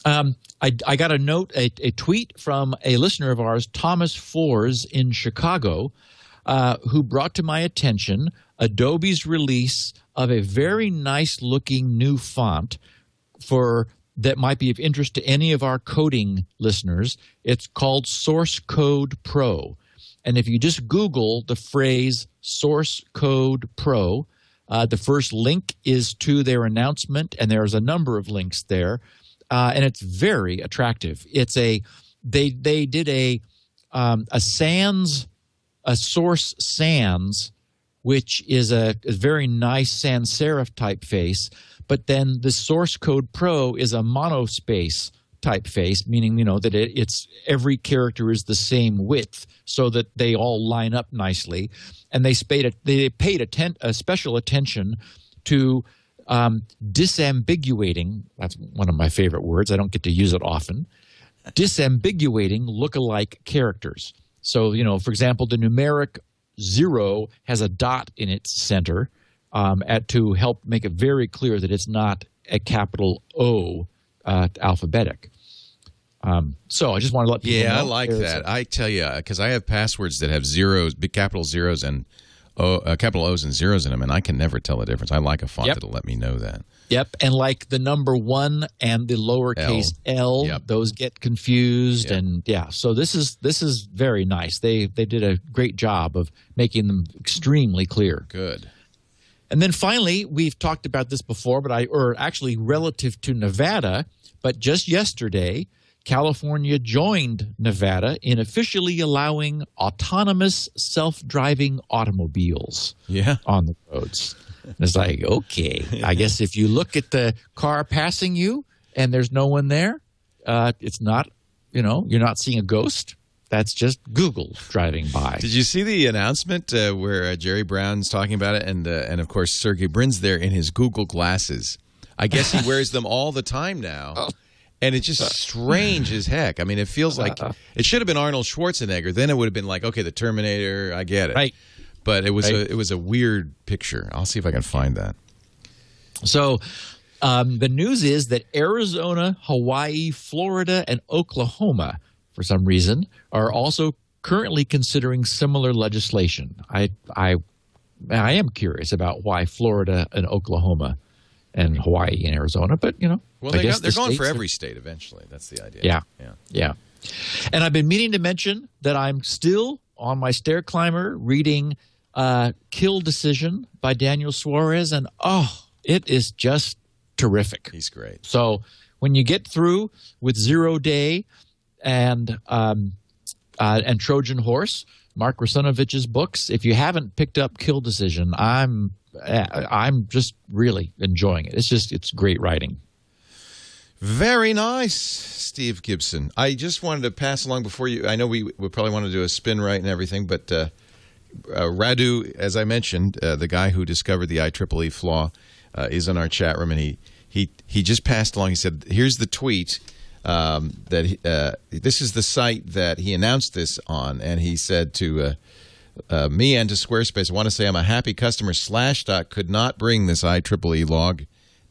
I got a note, a tweet from a listener of ours, Thomas Fors in Chicago, who brought to my attention Adobe's release of a very nice-looking new font that might be of interest to any of our coding listeners. It's called Source Code Pro. And if you just Google the phrase Source Code Pro, the first link is to their announcement, and there's a number of links there, and it's very attractive. It's they did a Source Sans, which is a very nice sans serif typeface, but then the Source Code Pro is a monospace typeface, meaning that it's every character is the same width, so that they all line up nicely. And they paid special attention to disambiguating. That's one of my favorite words. I don't get to use it often. Disambiguating lookalike characters. So for example, the numeric 0 has a dot in its center to help make it very clear that it's not a capital O alphabetic. So I just want to let people know. Yeah, I like that. I tell you, because I have passwords that have zeros, big capital zeros, and capital O's and zeros in them, and I can never tell the difference. I like a font that'll let me know that. Yep, and like the number 1 and the lowercase L, those get confused, and so this is very nice. They did a great job of making them extremely clear. Good. And then finally, we've talked about this before, or actually relative to Nevada, but just yesterday, California joined Nevada in officially allowing autonomous self-driving automobiles on the roads. And it's like, okay, I guess if you look at the car passing you and there's no one there, it's not, you're not seeing a ghost. That's just Google driving by. Did you see the announcement where Jerry Brown's talking about it? And of course, Sergey Brin's there in his Google glasses. I guess he wears them all the time now. And it's just strange as heck. I mean, it feels like it should have been Arnold Schwarzenegger. Then it would have been like, okay, the Terminator, I get it. Right. But it was a weird picture. I'll see if I can find that. So the news is that Arizona, Hawaii, Florida, and Oklahoma, for some reason, are also currently considering similar legislation. I am curious about why Florida and Oklahoma and Hawaii and Arizona, but well, they're going for every state eventually. That's the idea. Yeah. And I've been meaning to mention that I'm still on my stair climber reading Kill Decision by Daniel Suarez, and it is just terrific. He's great. So when you get through with 0 Day and Trojan Horse, Mark Rusanovich's books, if you haven't picked up Kill Decision, I'm just really enjoying it. It's great writing. Very nice, Steve Gibson. I just wanted to pass along before you. I know we would probably want to do a Spinrite and everything, but Radu, as I mentioned, the guy who discovered the IEEE flaw, is in our chat room, and he just passed along. He said, "Here's the tweet that this is the site that he announced this on," and he said to me and to Squarespace, "I want to say I'm a happy customer. Slashdot could not bring this IEEE log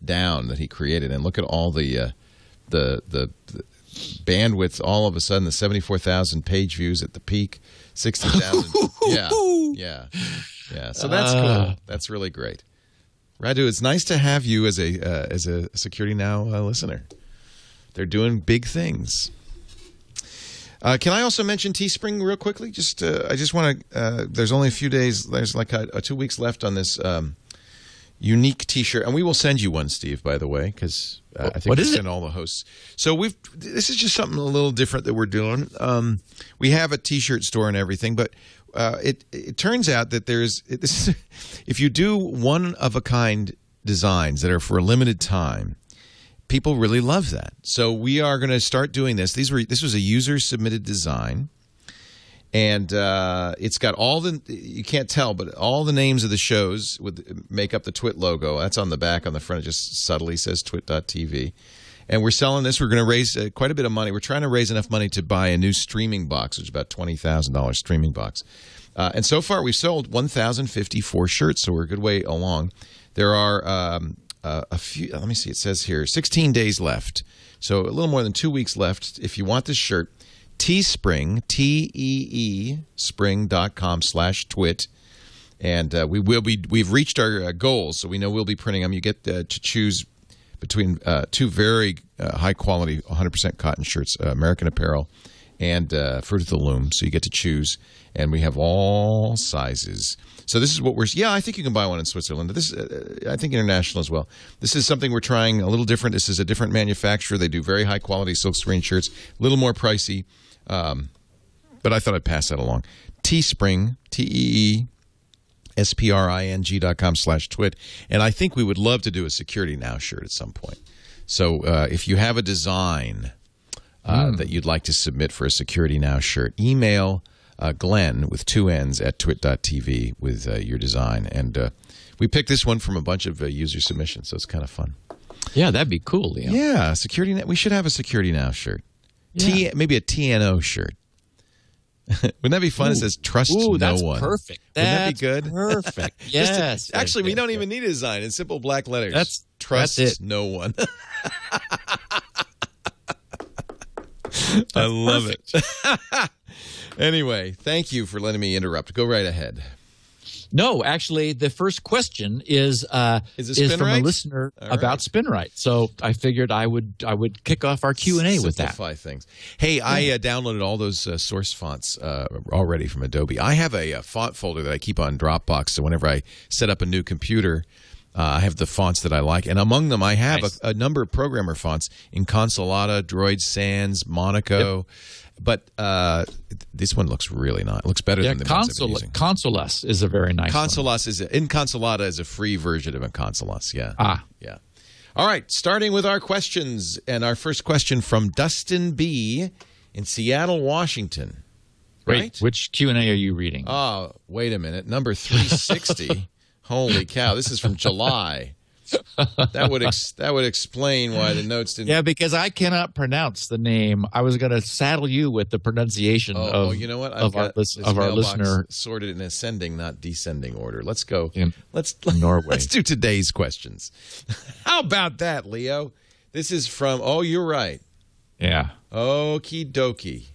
down that he created, and look at all the bandwidth. All of a sudden, the 74,000 page views at the peak, 60,000. yeah. So that's cool. That's really great, Radu. It's nice to have you as a Security Now listener. They're doing big things. Can I also mention Teespring real quickly? I just want to. There's only a few days. There's like 2 weeks left on this unique T-shirt, and we will send you one, Steve. By the way, because I think we send all the hosts. So this is just something a little different that we're doing. We have a T-shirt store and everything, but it turns out that if you do one of a kind designs that are for a limited time, people really love that. So we are going to start doing this. This was a user-submitted design, and it's got you can't tell, but all the names of the shows make up the TWiT logo. That's on the back. On the front, it just subtly says twit.tv. And we're selling this. We're going to raise quite a bit of money. We're trying to raise enough money to buy a new streaming box, which is about $20,000 streaming box. And so far, we've sold 1,054 shirts, so we're a good way along. There are a few. Let me see. It says here 16 days left, so a little more than 2 weeks left. If you want this shirt, Teespring, spring.com/twit, and we've reached our goals, so we know we'll be printing them. You get to choose between two very high quality 100% cotton shirts, American Apparel and Fruit of the Loom. So you get to choose, and we have all sizes. So this is what I think you can buy one in Switzerland. This, I think, international as well. This is something we're trying a little different. This is a different manufacturer. They do very high quality silkscreen shirts, a little more pricey, but I thought I'd pass that along. Teespring, TEESPRING.com/twit, and I think we would love to do a Security Now shirt at some point. So if you have a design that you'd like to submit for a Security Now shirt, email Glenn with 2 N's at twit.tv with your design. And we picked this one from a bunch of user submissions, so it's kind of fun. Yeah, that'd be cool, Liam. Yeah, Security Now. We should have a Security Now shirt. Yeah. Maybe a TNO shirt. Wouldn't that be fun? It says trust no that's one. Perfect. Wouldn't that be good? Perfect. Yes. Actually, we don't even need a design. In simple black letters. Trust no one. I love it. Anyway, thank you for letting me interrupt. Go right ahead. No, actually, the first question is from a listener about Spinrite. So I figured I would kick off our Q&A with that. Simplify things. Hey, I downloaded all those source fonts already from Adobe. I have a font folder that I keep on Dropbox, so whenever I set up a new computer, I have the fonts that I like, and among them I have a number of programmer fonts: Inconsolata, Droid Sans, Monaco. Yep. But this one looks really nice. It looks better than the ones I've been using. Consolas is a very nice one. Inconsolata is a free version of Inconsolas, yeah. Yeah. All right, starting with our questions. And our first question from Dustin B. in Seattle, Washington. Wait, right? Which Q&A are you reading? Oh, wait a minute. Number 360. Holy cow, this is from July. That would explain why the notes didn't. Yeah, because I cannot pronounce the name. I was going to saddle you with the pronunciation of you know what? of our listener. Sorted in ascending, not descending order. Let's go. Let's Norway. Let's do today's questions. How about that, Leo? This is from. Oh, you're right. Yeah. Okie dokie.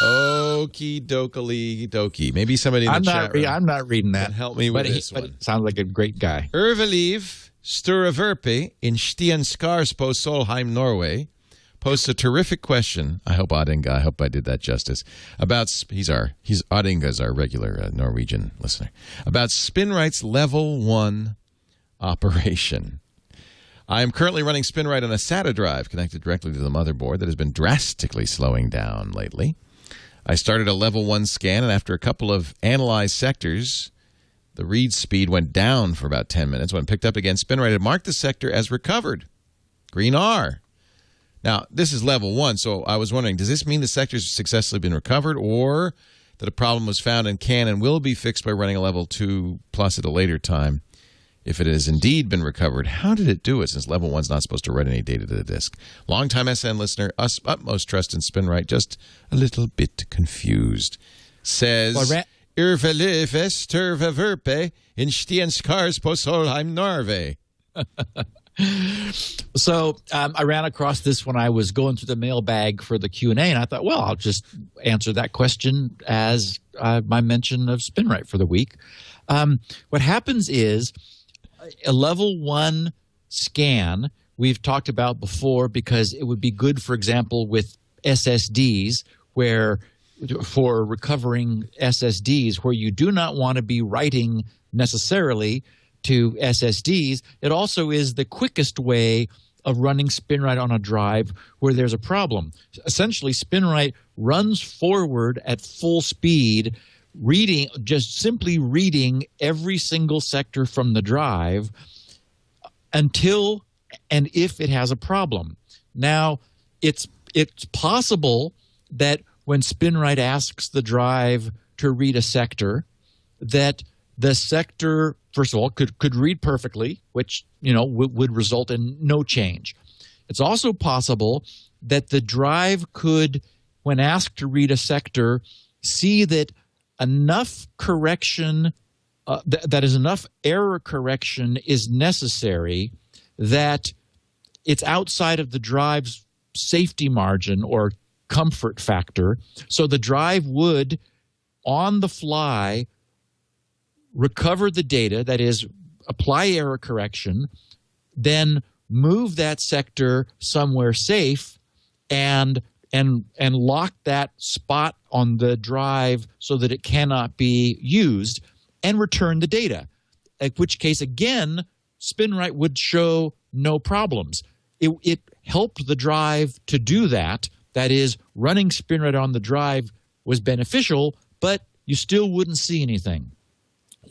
Okie dokie. Maybe somebody in the chat room. I'm not reading that. Help me with this one. Sounds like a great guy. Erveliv Sturaverpe in Stienskarspo, Solheim, Norway, posts a terrific question. I hope I hope I did that justice. About Odinga's our regular Norwegian listener. About Spinrite's level 1 operation. I am currently running Spinrite on a SATA drive connected directly to the motherboard that has been drastically slowing down lately. I started a level 1 scan, and after a couple of analyzed sectors, the read speed went down for about 10 minutes. When picked up again, Spinrite had marked the sector as recovered. Green R. Now, this is level 1, so I was wondering, does this mean the sector's successfully been recovered, or that a problem was found and can and will be fixed by running a level 2 plus at a later time? If it has indeed been recovered, how did it do it, since level 1's not supposed to write any data to the disk? Longtime SN listener, utmost trust in Spinrite, just a little bit confused. Says, Irvelifes terveverpe in Stienskars på Solheim, Norway. So I ran across this when I was going through the mailbag for the Q&A, and I thought, well, I'll just answer that question as my mention of Spinrite for the week. What happens is, a level 1 scan we've talked about before, because it would be good, for example, with SSDs, where for recovering SSDs, where you do not want to be writing necessarily to SSDs. It also is the quickest way of running Spinrite on a drive where there's a problem. Essentially, Spinrite runs forward at full speed, simply reading every single sector from the drive until and if it has a problem. Now, it's possible that when Spinrite asks the drive to read a sector, that the sector, first of all, could read perfectly, which would result in no change. It's also possible that the drive could, when asked to read a sector, see that enough correction, that is enough error correction is necessary, that it's outside of the drive's safety margin or comfort factor. So the drive would, on the fly, recover the data, that is, apply error correction, then move that sector somewhere safe and lock that spot on the drive so that it cannot be used, and return the data. At which case, again, Spinrite would show no problems. It helped the drive to do that. That is, running Spinrite on the drive was beneficial, but you still wouldn't see anything.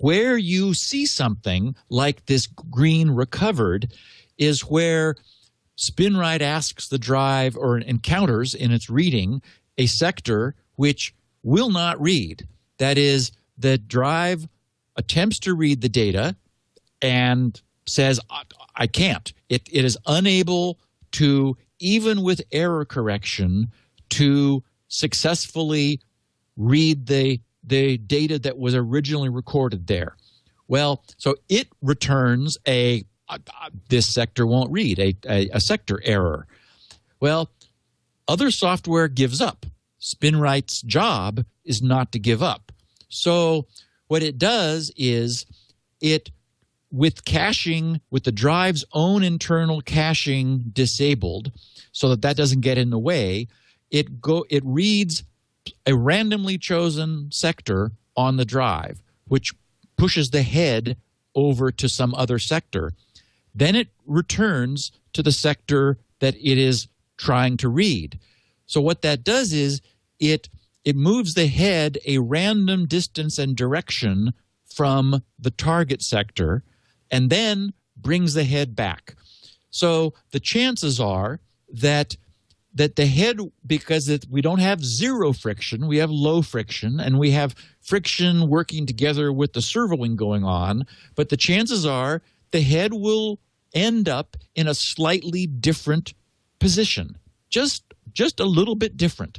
Where you see something like this green recovered is where Spinrite asks the drive, or encounters in its reading, a sector which will not read. That is, the drive attempts to read the data and says, I can't. It is unable to, even with error correction, to successfully read the data that was originally recorded there. Well, so it returns this sector won't read, a sector error. Well, other software gives up. Spinrite's job is not to give up. So what it does is with caching, with the drive's own internal caching disabled so that doesn't get in the way, it reads a randomly chosen sector on the drive, which pushes the head over to some other sector. Then it returns to the sector that it is trying to read. So what that does is it moves the head a random distance and direction from the target sector and then brings the head back. So the chances are that the head, because we don't have zero friction, we have low friction, and we have friction working together with the servoing going on, but the chances are the head will end up in a slightly different position, just a little bit different.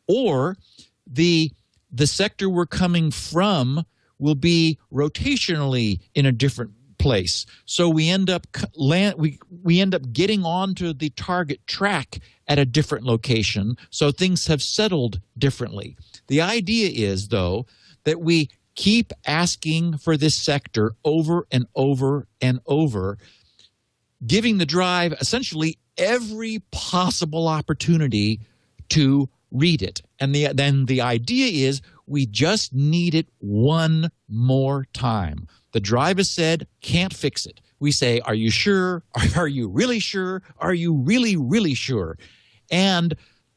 Or the sector we're coming from will be rotationally in a different place. So we end up we end up getting onto the target track at a different location. So things have settled differently. The idea is, though, that we keep asking for this sector over and over and over, giving the drive essentially every possible opportunity to read it. And then the idea is we just need it one more time. The drive has said, can't fix it. We say, are you sure? Are you really sure? Are you really, really sure? And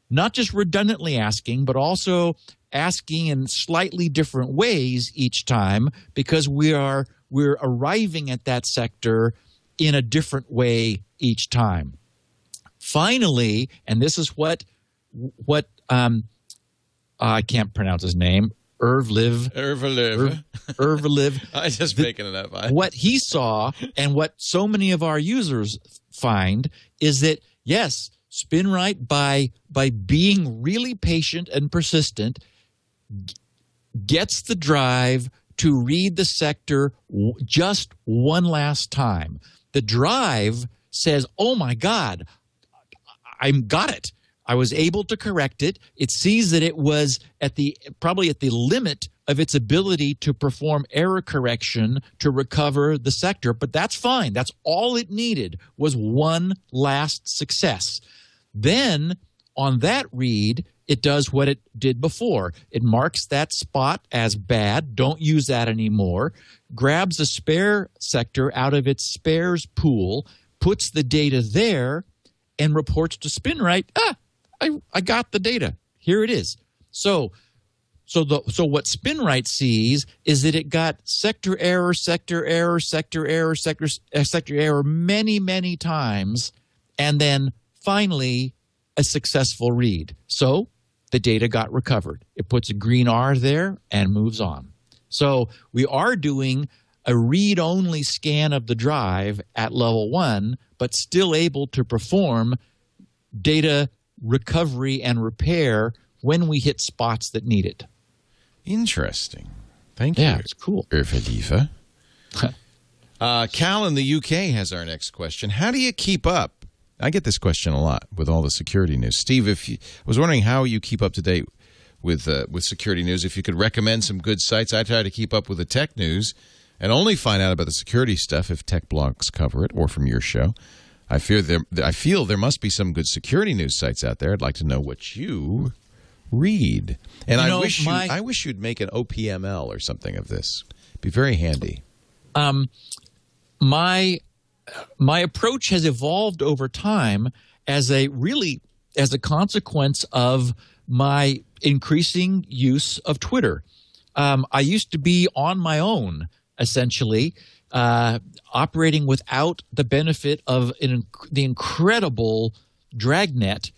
not just redundantly asking, but also asking in slightly different ways each time, because we're arriving at that sector in a different way each time. Finally, and this is what I can't pronounce his name, Irvliv. I'm just making it up. What he saw and what so many of our users find is that, yes, Spinrite, by being really patient and persistent, gets the drive to read the sector just one last time. The drive says, oh my God, I got it. I was able to correct it. It sees that it was probably at the limit of its ability to perform error correction to recover the sector, but that's fine. That's all it needed, was one last success. Then on that read, it does what it did before. It marks that spot as bad. Don't use that anymore. Grabs a spare sector out of its spares pool, puts the data there, and reports to Spinrite, I got the data. Here it is. So what Spinrite sees is that it got sector error many, many times, and then finally a successful read. So the data got recovered. It puts a green R there and moves on. So we are doing a read-only scan of the drive at level 1, but still able to perform data recovery and repair when we hit spots that need it. Interesting. Thank you. Yeah, it's cool. Cal in the UK has our next question. How do you keep up? I get this question a lot with all the security news. Steve, I was wondering how you keep up to date with security news. If you could recommend some good sites. I try to keep up with the tech news and only find out about the security stuff if tech blogs cover it or from your show. I feel there must be some good security news sites out there. I'd like to know what you read. And I wish you'd make an OPML or something of this. It'd be very handy. My approach has evolved over time as a consequence of my increasing use of Twitter. I used to be on my own, essentially, operating without the benefit of the incredible dragnet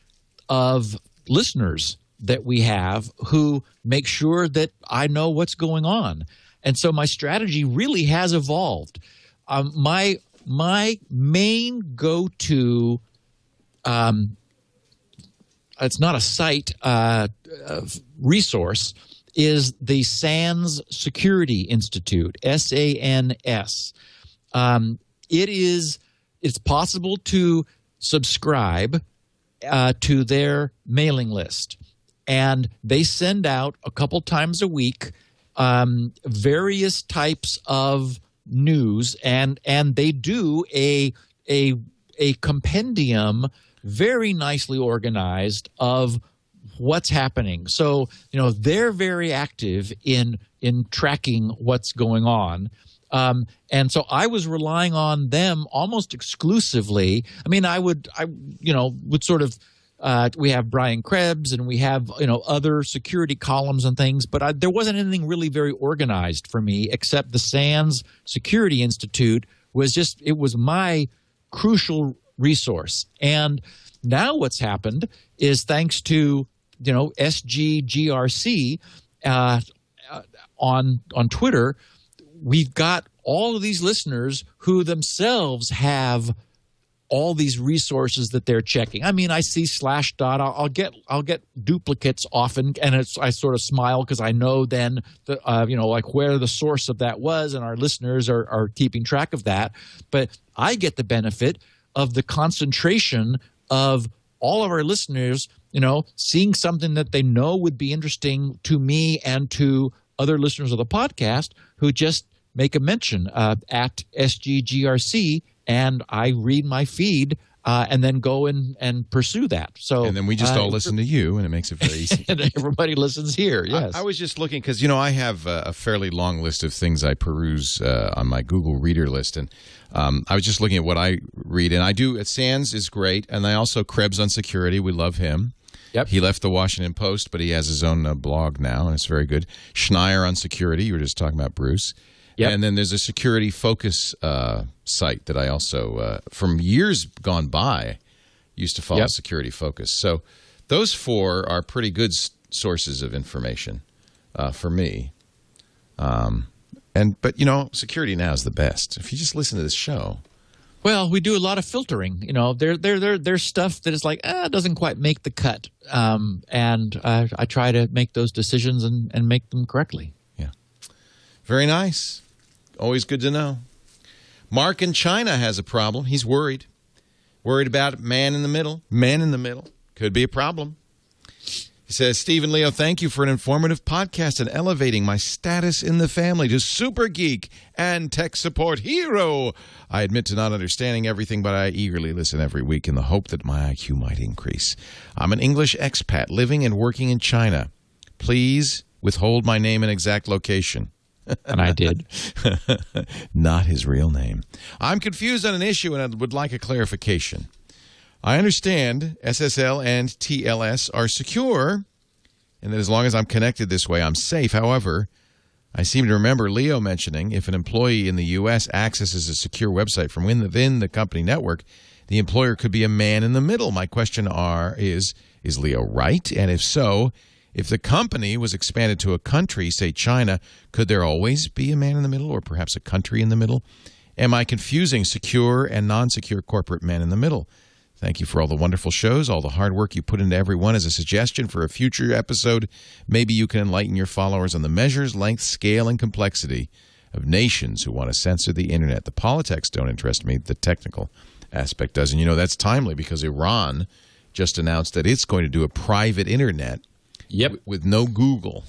of listeners that we have who make sure that I know what's going on. And so my strategy really has evolved. My main go-to, it's not a site, resource, is the SANS Security Institute, SANS. It's possible to subscribe to their mailing list, and they send out a couple times a week various types of news, and they do a compendium very nicely organized of what's happening. So, they're very active in tracking what's going on. And so I was relying on them almost exclusively. I mean, I would sort of, we have Brian Krebs and we have, other security columns and things, but there wasn't anything really very organized for me except the SANS Security Institute it was my crucial resource. And now what's happened is thanks to, SGGRC on Twitter, we've got all of these listeners who themselves have all these resources that they're checking. I mean, I see /dot. I'll get duplicates often, and I sort of smile because I know then that like where the source of that was, and our listeners are keeping track of that. But I get the benefit of the concentration of all of our listeners, seeing something that they know would be interesting to me and to other listeners of the podcast who just make a mention at SGGRC, and I read my feed and then go and pursue that. So, and then we just all listen to you, and it makes it very easy. And everybody listens here, yes. I was just looking because, I have a fairly long list of things I peruse on my Google Reader list, and I was just looking at what I read, and I do. SANS is great, and I also Krebs on security. We love him. Yep. He left the Washington Post, but he has his own blog now, and it's very good. Schneier on security. You were just talking about Bruce. Yep. And then there's a security focus site that I also, from years gone by, used to follow. Security Focus. So those four are pretty good sources of information for me. But Security Now is the best. If you just listen to this show. Well, we do a lot of filtering. There's stuff that is like, doesn't quite make the cut. And I try to make those decisions and make them correctly. Yeah. Very nice. Always good to know. Mark in China has a problem. He's worried. Worried about man in the middle. Man in the middle. Could be a problem. He says, Stephen Leo, thank you for an informative podcast and elevating my status in the family to super geek and tech support hero. I admit to not understanding everything, but I eagerly listen every week in the hope that my IQ might increase. I'm an English expat living and working in China. Please withhold my name and exact location. And I did. Not his real name. I'm confused on an issue and I would like a clarification. I understand SSL and TLS are secure, and that as long as I'm connected this way, I'm safe. However, I seem to remember Leo mentioning if an employee in the U.S. accesses a secure website from within the company network, the employer could be a man in the middle. My question is Leo right? And if so, if the company was expanded to a country, say China, could there always be a man in the middle or perhaps a country in the middle? Am I confusing secure and non-secure corporate men in the middle? Thank you for all the wonderful shows, all the hard work you put into every one. As a suggestion for a future episode, maybe you can enlighten your followers on the measures, length, scale, and complexity of nations who want to censor the internet. The politics don't interest me. The technical aspect does. And, that's timely because Iran just announced that it's going to do a private internet with no Google.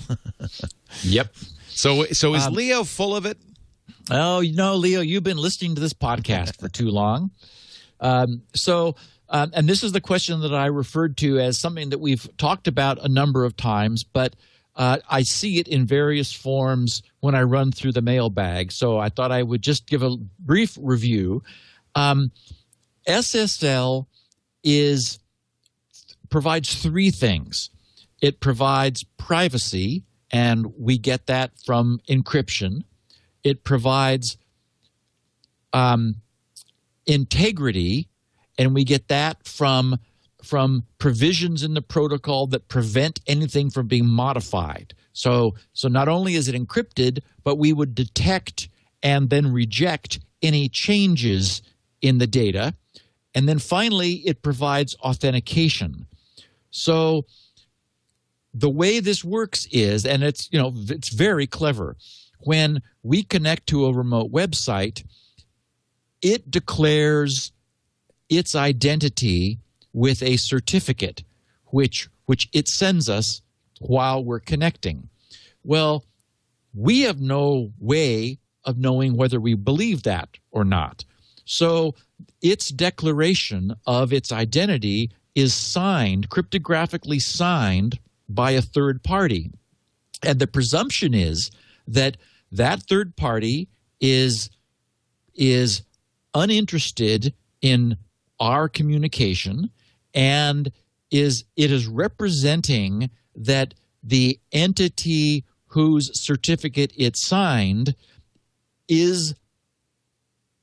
Yep. So is Leo full of it? Oh, Leo, you've been listening to this podcast for too long. And this is the question that I referred to as something that we've talked about a number of times, but I see it in various forms when I run through the mailbag. So I thought I would just give a brief review. SSL provides three things. It provides privacy, and we get that from encryption. It provides integrity, and we get that from provisions in the protocol that prevent anything from being modified. So not only is it encrypted, but we would detect and then reject any changes in the data. And then finally, it provides authentication. So the way this works is, and it's very clever, when we connect to a remote website, it declares its identity with a certificate, which it sends us while we're connecting. Well, we have no way of knowing whether we believe that or not. So its declaration of its identity is signed, cryptographically signed by a third party. And the presumption is that that third party is uninterested in our communication, and it is representing that the entity whose certificate it signed is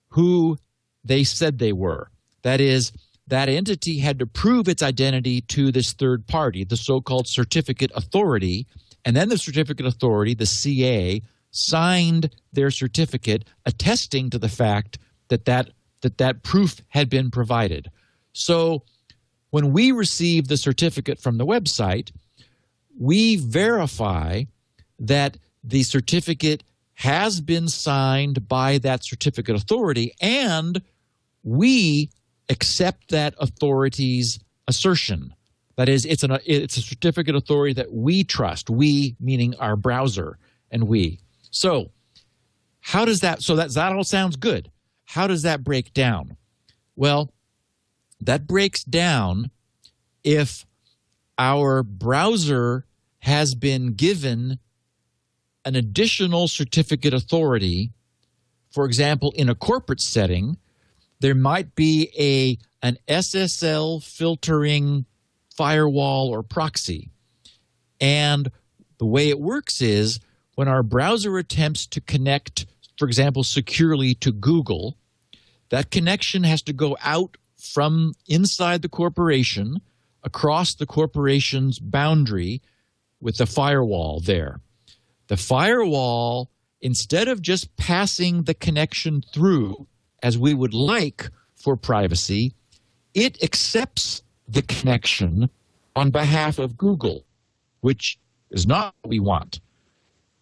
who they said they were. That is, that entity had to prove its identity to this third party, the so-called certificate authority, and then the certificate authority, the CA, signed their certificate attesting to the fact that proof had been provided. So when we receive the certificate from the website, we verify that the certificate has been signed by that certificate authority, and we accept that authority's assertion. That is, it's a certificate authority that we trust, we meaning our browser and we. So how does that all sounds good. How does that break down? Well, that breaks down if our browser has been given an additional certificate authority. For example, in a corporate setting, there might be an SSL filtering firewall or proxy. And the way it works is when our browser attempts to connect, for example, securely to Google, that connection has to go out from inside the corporation across the corporation's boundary with the firewall there. The firewall, instead of just passing the connection through as we would like for privacy, it accepts the connection on behalf of Google, which is not what we want.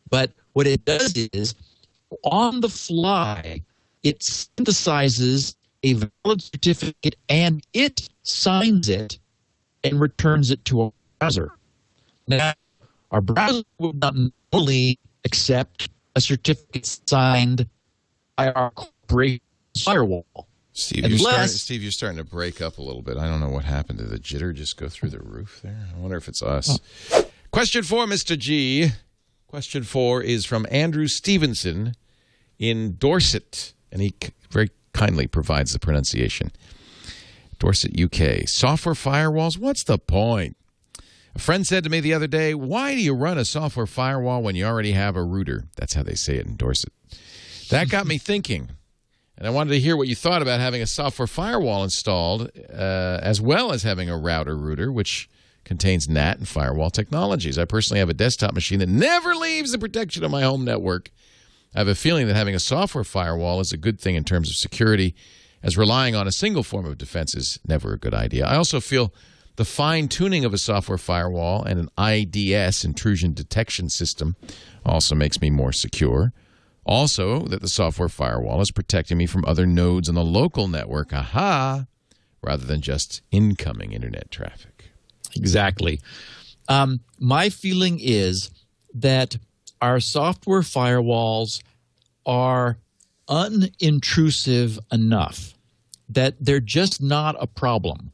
But what it does is, on the fly, it synthesizes a valid certificate and it signs it and returns it to our browser. Now, our browser would not only accept a certificate signed by our corporation firewall. Steve, you're starting to break up a little bit. I don't know what happened. Did the jitter just go through the roof there? I wonder if it's us. Oh. Question 4, Mr. G. Question 4 is from Andrew Stevenson in Dorset, and he very kindly provides the pronunciation. Dorset, UK. Software firewalls? What's the point? A friend said to me the other day, why do you run a software firewall when you already have a router? That's how they say it in Dorset. That got me thinking, and I wanted to hear what you thought about having a software firewall installed, as well as having a router, which contains NAT and firewall technologies. I personally have a desktop machine that never leaves the protection of my home network. I have a feeling that having a software firewall is a good thing in terms of security, as relying on a single form of defense is never a good idea. I also feel the fine-tuning of a software firewall and an IDS, intrusion detection system, also makes me more secure. Also, that the software firewall is protecting me from other nodes on the local network, rather than just incoming internet traffic. Exactly. My feeling is that our software firewalls are unintrusive enough that they're just not a problem.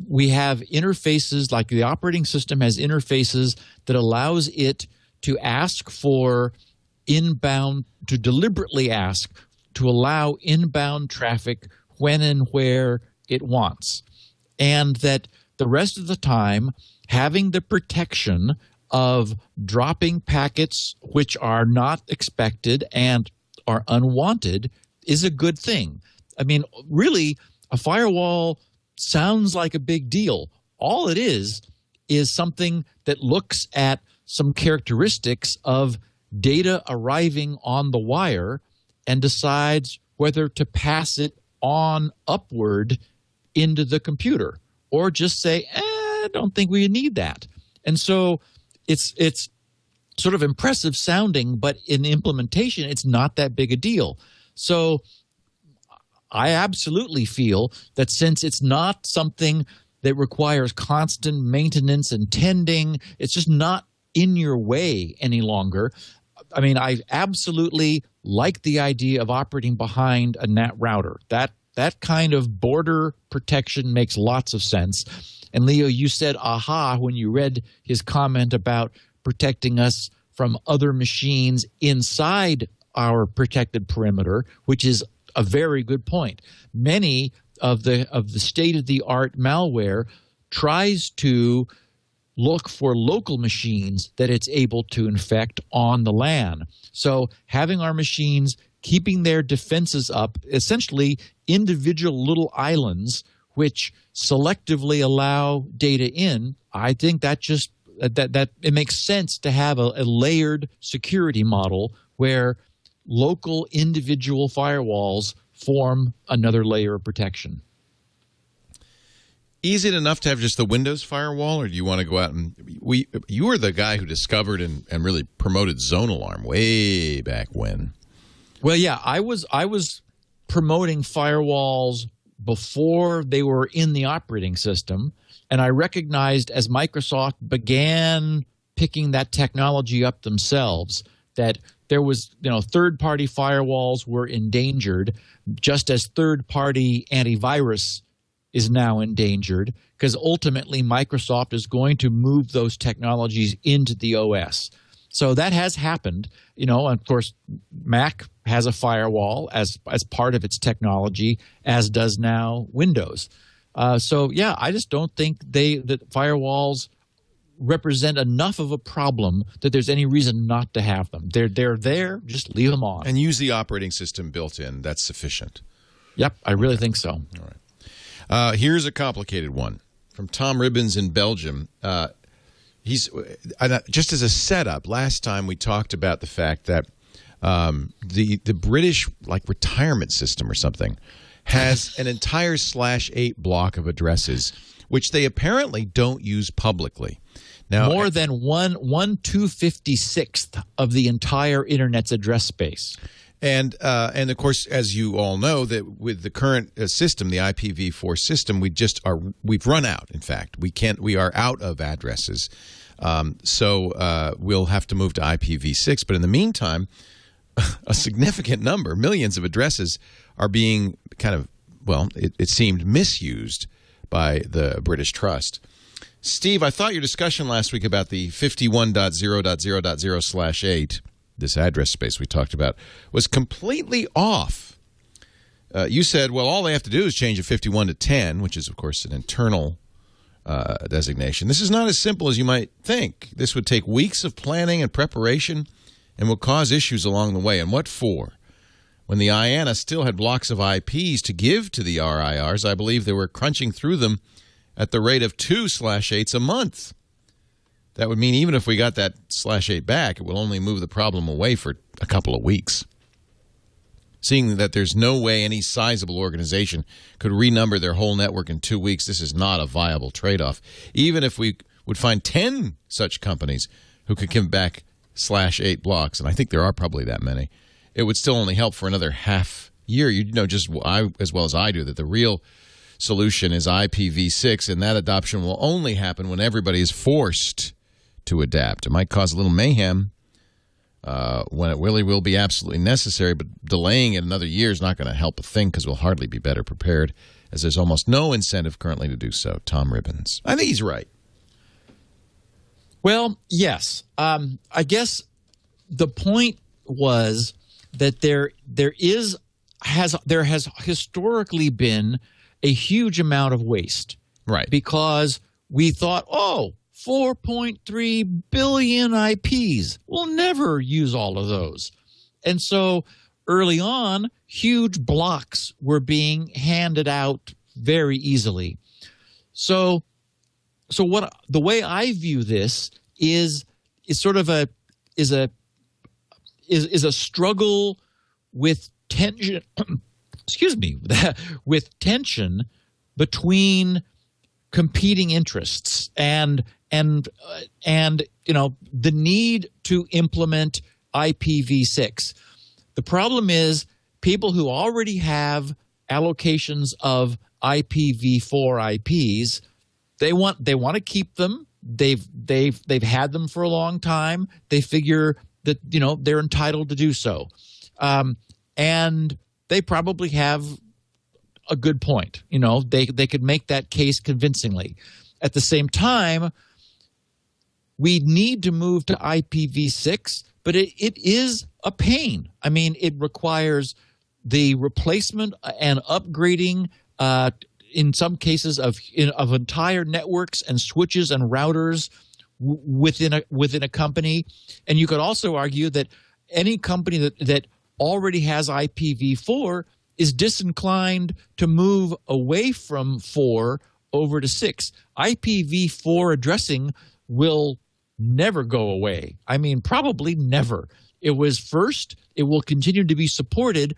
We have interfaces, like the operating system has interfaces that allows it to ask for inbound, to deliberately ask to allow inbound traffic when and where it wants. And that the rest of the time, having the protection of dropping packets which are not expected and are unwanted is a good thing. I mean, really, a firewall sounds like a big deal. All it is something that looks at some characteristics of data arriving on the wire and decides whether to pass it on upward into the computer or just say, I don't think we need that. And so it's sort of impressive sounding, but in implementation, it's not that big a deal. So I absolutely feel that since it's not something that requires constant maintenance and tending, it's just not in your way any longer. I mean, I absolutely like the idea of operating behind a NAT router. That kind of border protection makes lots of sense. And Leo, you said aha when you read his comment about protecting us from other machines inside our protected perimeter, which is a very good point. Many of the state-of-the-art malware tries to look for local machines that it's able to infect on the LAN. So having our machines keeping their defenses up, essentially individual little islands which selectively allow data in, I think that just that it makes sense to have a layered security model where local individual firewalls form another layer of protection. Is it enough to have just the Windows firewall, or do you want to go out and you were the guy who discovered and really promoted Zone Alarm way back when? Well, yeah, I was promoting firewalls before they were in the operating system, and I recognized as Microsoft began picking that technology up themselves that there was, third-party firewalls were endangered, just as third-party antivirus is now endangered, because ultimately Microsoft is going to move those technologies into the OS. So that has happened. And of course, Mac has a firewall as part of its technology, as does now Windows. So yeah, I just don't think that firewalls represent enough of a problem that there's any reason not to have them. They're there, just leave them on. And use the operating system built in. That's sufficient. Yep, I really think so. All right. Here's a complicated one from Tom Ribbons in Belgium. He's just as a setup. Last time we talked about the fact that the British retirement system or something has an entire /8 block of addresses, which they apparently don't use publicly. Now, more than 1/256th of the entire Internet's address space. And of course, as you all know, that with the current system, the IPv4 system, we've run out. In fact, we are out of addresses. So we'll have to move to IPv6. But in the meantime, a significant number, millions of addresses, are being it seemed misused by the British Trust. Steve, I thought your discussion last week about the 51.0.0.0/8, this address space we talked about, was completely off. You said, well, all they have to do is change a 51 to 10, which is, of course, an internal designation. This is not as simple as you might think. This would take weeks of planning and preparation and will cause issues along the way. And what for? When the IANA still had blocks of IPs to give to the RIRs, I believe they were crunching through them at the rate of 2/8s a month. That would mean even if we got that /8 back, it will only move the problem away for a couple of weeks. Seeing that there's no way any sizable organization could renumber their whole network in 2 weeks, this is not a viable trade-off. Even if we would find 10 such companies who could give back /8 blocks, and I think there are probably that many, it would still only help for another half year. You know, just as well as I do, that the real solution is IPv6, and that adoption will only happen when everybody is forced to adapt. It might cause a little mayhem when it really will be absolutely necessary, but delaying it another year is not going to help a thing because we'll hardly be better prepared, as there's almost no incentive currently to do so. Tom Ribbons. I think he's right. Well, yes. I guess the point was that there has historically been a huge amount of waste. Right. Because we thought, 4.3 billion IPs. We'll never use all of those. And so early on, huge blocks were being handed out very easily. So what the way I view this is sort of a struggle with tension. Excuse me, with tension between competing interests and the need to implement IPv6. The problem is people who already have allocations of IPv4 IPs, they want to keep them. they've had them for a long time. They figure that they're entitled to do so, and they probably have a good point. They could make that case convincingly. At the same time, we need to move to IPv6, but it is a pain. I mean, it requires the replacement and upgrading in some cases of entire networks and switches and routers within a company. And you could also argue that any company that already has IPv4 is disinclined to move away from 4 over to 6. IPv4 addressing will never go away. I mean, probably never. It was first. It will continue to be supported.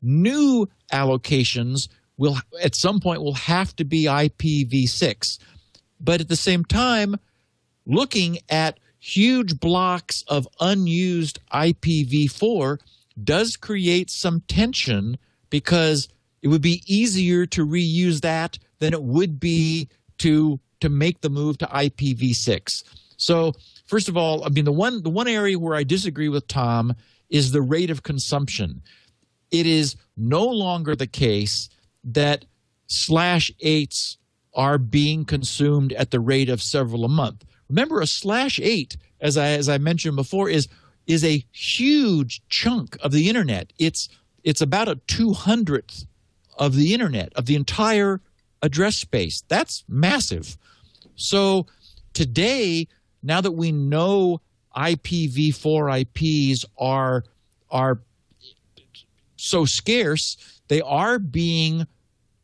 New allocations will, at some point, will have to be IPv6. But at the same time, looking at huge blocks of unused IPv4 does create some tension, because it would be easier to reuse that than it would be to make the move to IPv6. So first of all, I mean, the one area where I disagree with Tom is the rate of consumption. It is no longer the case that /8s are being consumed at the rate of several a month. Remember, a /8, as I mentioned before, is a huge chunk of the internet. It's about a 200th of the internet, of the entire address space. That's massive. So today, now that we know IPv4 IPs are so scarce, they are being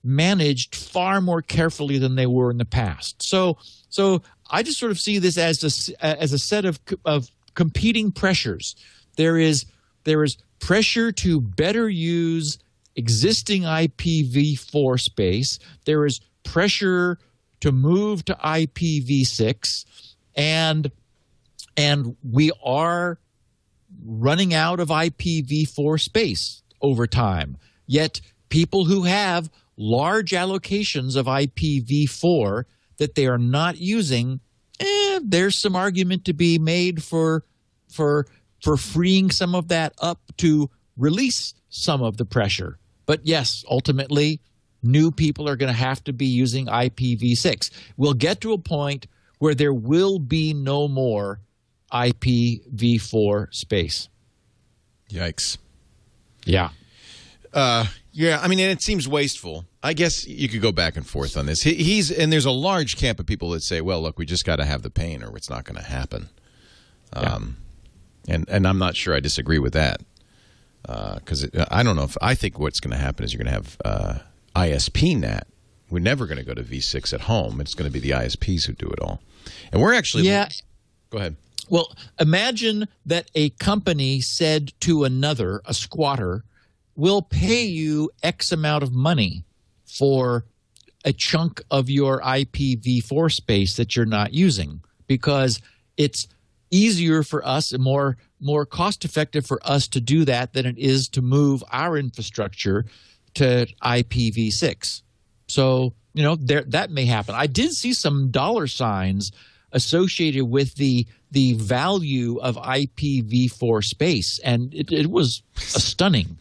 managed far more carefully than they were in the past. So I just sort of see this as a set of competing pressures. There is pressure to better use existing IPv4 space. There is pressure to move to IPv6, and we are running out of IPv4 space over time. Yet people who have large allocations of IPv4 that they are not using, there's some argument to be made for freeing some of that up to release some of the pressure. But yes, ultimately, new people are going to have to be using IPv6. We'll get to a point where there will be no more IPv4 space. Yikes. Yeah. Yeah, I mean, and it seems wasteful. I guess you could go back and forth on this. And there's a large camp of people that say, well, look, we just got to have the pain or it's not going to happen. Yeah. And I'm not sure I disagree with that. Because I don't know if I think what's going to happen is you're going to have ISP NAT. We're never going to go to V6 at home. It's going to be the ISPs who do it all. And we're actually... Yeah. Go ahead. Well, imagine that a company said to another, a squatter, we'll pay you X amount of money for a chunk of your IPv4 space that you're not using, because it's easier for us and more cost-effective for us to do that than it is to move our infrastructure to IPv6. So, that may happen. I did see some dollar signs associated with the value of IPv4 space, and it was stunning.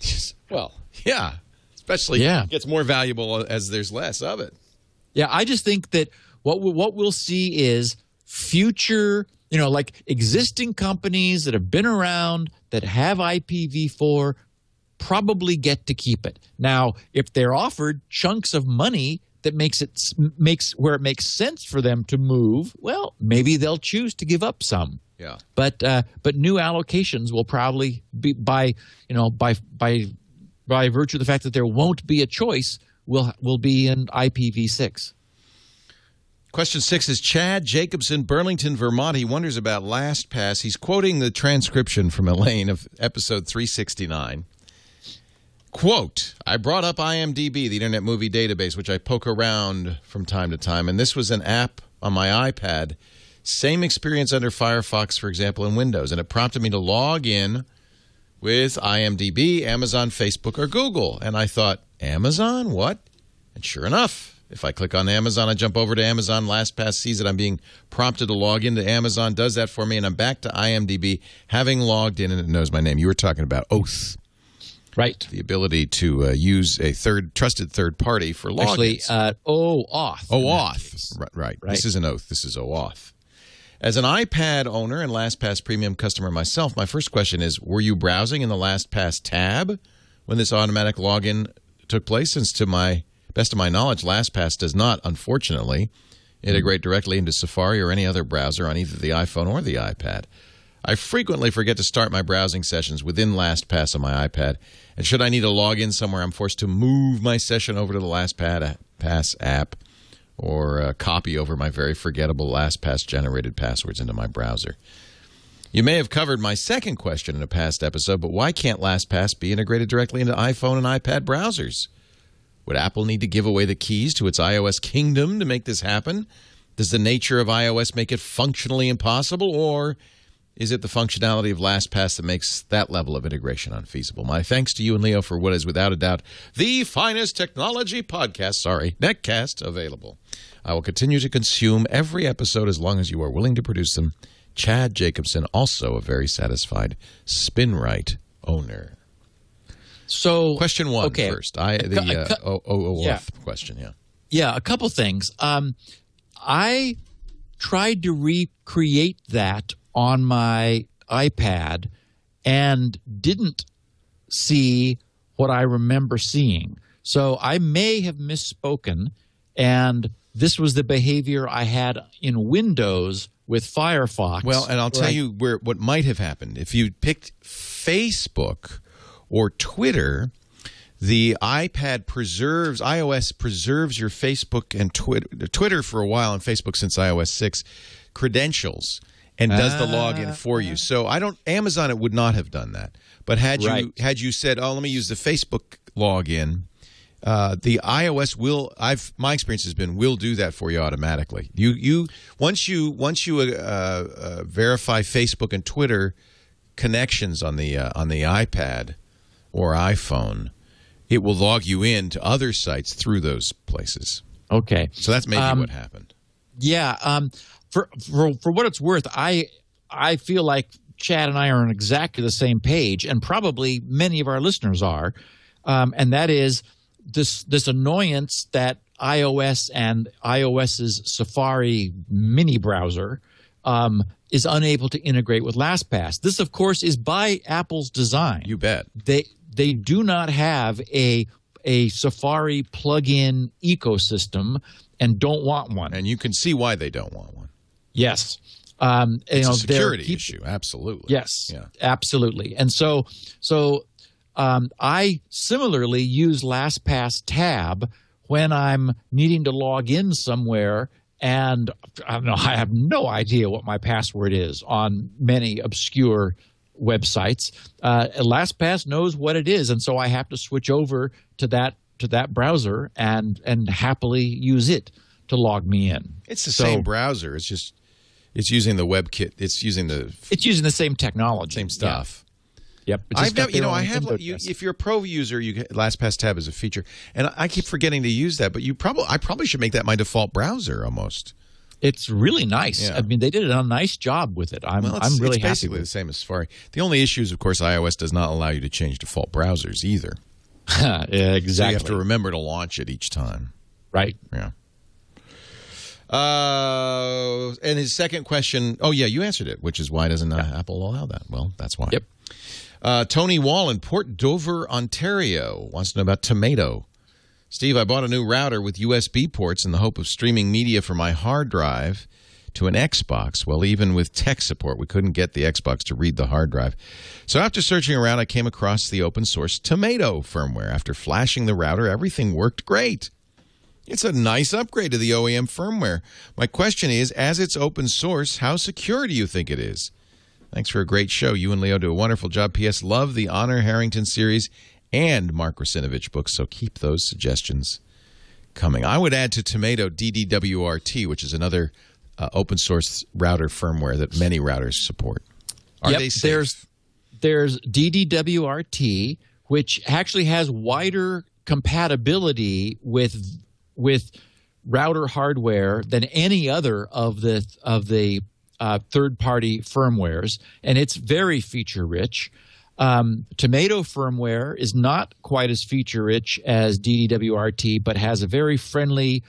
Well, yeah, especially it gets more valuable as there's less of it. Yeah, I just think that what we'll see is future, like existing companies that have been around that have IPv4 probably get to keep it. Now, if they're offered chunks of money that makes where it makes sense for them to move, well, maybe they'll choose to give up some. Yeah. But new allocations will probably be by virtue of the fact that there won't be a choice, will be in IPv6. Question 6 is Chad Jacobson, Burlington, Vermont. He wonders about LastPass. He's quoting the transcription from Elaine of episode 369. Quote, I brought up IMDb, the Internet Movie Database, which I poke around from time to time, and this was an app on my iPad. Same experience under Firefox, for example, in Windows, and it prompted me to log in with IMDb, Amazon, Facebook, or Google. And I thought, Amazon? What? And sure enough, If I click on Amazon, I jump over to Amazon. LastPass sees that I'm being prompted to log into Amazon, does that for me, and I'm back to IMDb, having logged in, and it knows my name. You were talking about Oath. Right. The ability to use a trusted third party for logins. Actually, OAuth. OAuth. Right. This is an Oath. This is OAuth. As an iPad owner and LastPass Premium customer myself, my first question is, were you browsing in the LastPass tab when this automatic login took place? Since to my best of my knowledge, LastPass does not, unfortunately, integrate directly into Safari or any other browser on either the iPhone or the iPad. I frequently forget to start my browsing sessions within LastPass on my iPad, and should I need to log in somewhere, I'm forced to move my session over to the LastPass app or copy over my very forgettable LastPass-generated passwords into my browser. You may have covered my second question in a past episode, but why can't LastPass be integrated directly into iPhone and iPad browsers? Would Apple need to give away the keys to its iOS kingdom to make this happen? Does the nature of iOS make it functionally impossible, or is it the functionality of LastPass that makes that level of integration unfeasible? My thanks to you and Leo for what is without a doubt the finest technology netcast available. I will continue to consume every episode as long as you are willing to produce them. Chad Jacobson, also a very satisfied Spinrite owner. So, question one first. Question, yeah. Yeah, a couple things. I tried to recreate that on my iPad and didn't see what I remember seeing. So I may have misspoken, and this was the behavior I had in Windows with Firefox. Well, and I'll tell you what might have happened. If you picked Facebook or Twitter, the iPad iOS preserves your Facebook and Twitter for a while, and Facebook since iOS 6 credentials and does the login for you. So Amazon, it would not have done that. But had you said, "Oh, let me use the Facebook login," the iOS will. My experience has been will do that for you automatically. Once you verify Facebook and Twitter connections on the iPad or iPhone, it will log you in to other sites through those places. Okay, so that's maybe what happened. Yeah. For what it's worth, I feel like Chad and I are on exactly the same page, and probably many of our listeners are, and that is this annoyance that iOS and iOS's Safari mini browser is unable to integrate with LastPass. This, of course, is by Apple's design. You bet. They do not have a Safari plug-in ecosystem and don't want one. And you can see why they don't want one. Yes. It's a security issue, absolutely. Yes, absolutely. And so I similarly use LastPass tab when I'm needing to log in somewhere, and I have no idea what my password is on many obscure websites. LastPass knows what it is, and so I have to switch over to that browser and happily use it to log me in. It's the same browser. It's using the WebKit. It's using the same technology, same stuff. Yep. If you're a pro user, you get LastPass tab as a feature, and I keep forgetting to use that. But I probably should make that my default browser almost. It's really nice. Yeah. I mean, they did a nice job with it. I'm really happy. It's basically the same as Safari. The only issue is, of course, iOS does not allow you to change default browsers either. Exactly. So you have to remember to launch it each time. Right. Yeah. And his second question, you answered it, which is why doesn't Apple allow that? Well, that's why. Yep. Tony Wall in Port Dover, Ontario wants to know about Tomato. Steve, I bought a new router with USB ports in the hope of streaming media from my hard drive to an Xbox. Well, even with tech support, we couldn't get the Xbox to read the hard drive. So after searching around, I came across the open source Tomato firmware. After flashing the router, everything worked great. It's a nice upgrade to the OEM firmware. My question is, as it's open source, how secure do you think it is? Thanks for a great show. You and Leo do a wonderful job. P.S. Love the Honor Harrington series and Mark Rusinovich books, so keep those suggestions coming. I would add to Tomato DDWRT, which is another open source router firmware that many routers support. Are they safe? There's DDWRT, which actually has wider compatibility with router hardware than any other of the third-party firmwares, and it's very feature-rich. Tomato firmware is not quite as feature-rich as DDWRT, but has a very friendly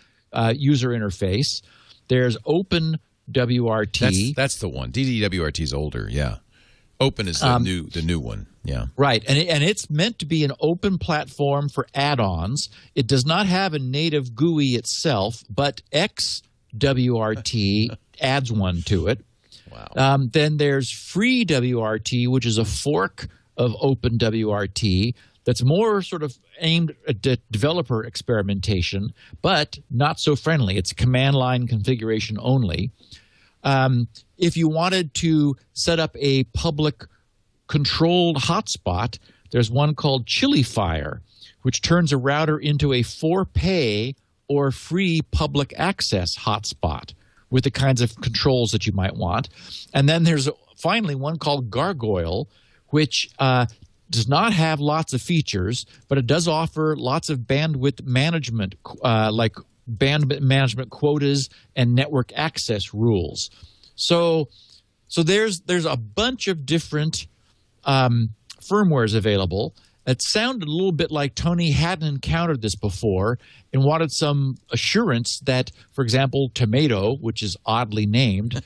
user interface. There's OpenWRT. That's the one. DDWRT is older, yeah. Open is the new one, yeah. Right, and it's meant to be an open platform for add-ons. It does not have a native GUI itself, but XWRT adds one to it. Wow. Then there's FreeWRT, which is a fork of OpenWRT that's more sort of aimed at developer experimentation, but not so friendly. It's command line configuration only. If you wanted to set up a public controlled hotspot, there's one called ChiliFire, which turns a router into a for-pay or free public access hotspot with the kinds of controls that you might want. And then there's finally one called Gargoyle, which does not have lots of features, but it does offer lots of bandwidth management, like bandwidth management quotas and network access rules. So there's a bunch of different firmwares available. It sounded a little bit like Tony hadn't encountered this before and wanted some assurance that, for example, Tomato, which is oddly named,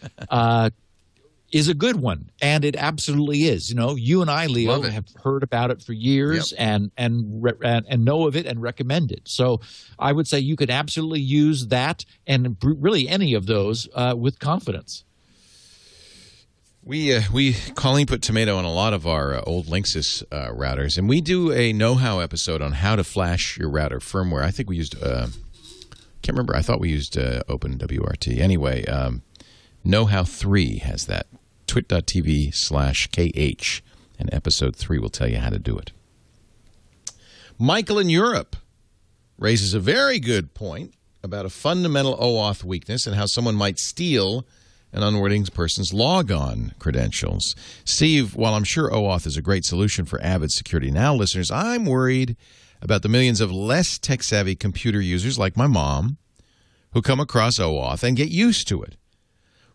is a good one, and it absolutely is. You know, you and I, Leo, have heard about it for years, yep, and know of it and recommend it. So I would say you could absolutely use that and really any of those with confidence. Colleen put Tomato on a lot of our old Linksys routers, and we do a know-how episode on how to flash your router firmware. I think we used can't remember. I thought we used OpenWRT. Anyway, Know-how 3 has that. twit.tv/KH, and episode 3 will tell you how to do it. Michael in Europe raises a very good point about a fundamental OAuth weakness and how someone might steal an unwitting person's logon credentials. Steve, while I'm sure OAuth is a great solution for avid Security Now listeners, I'm worried about the millions of less tech-savvy computer users like my mom who come across OAuth and get used to it.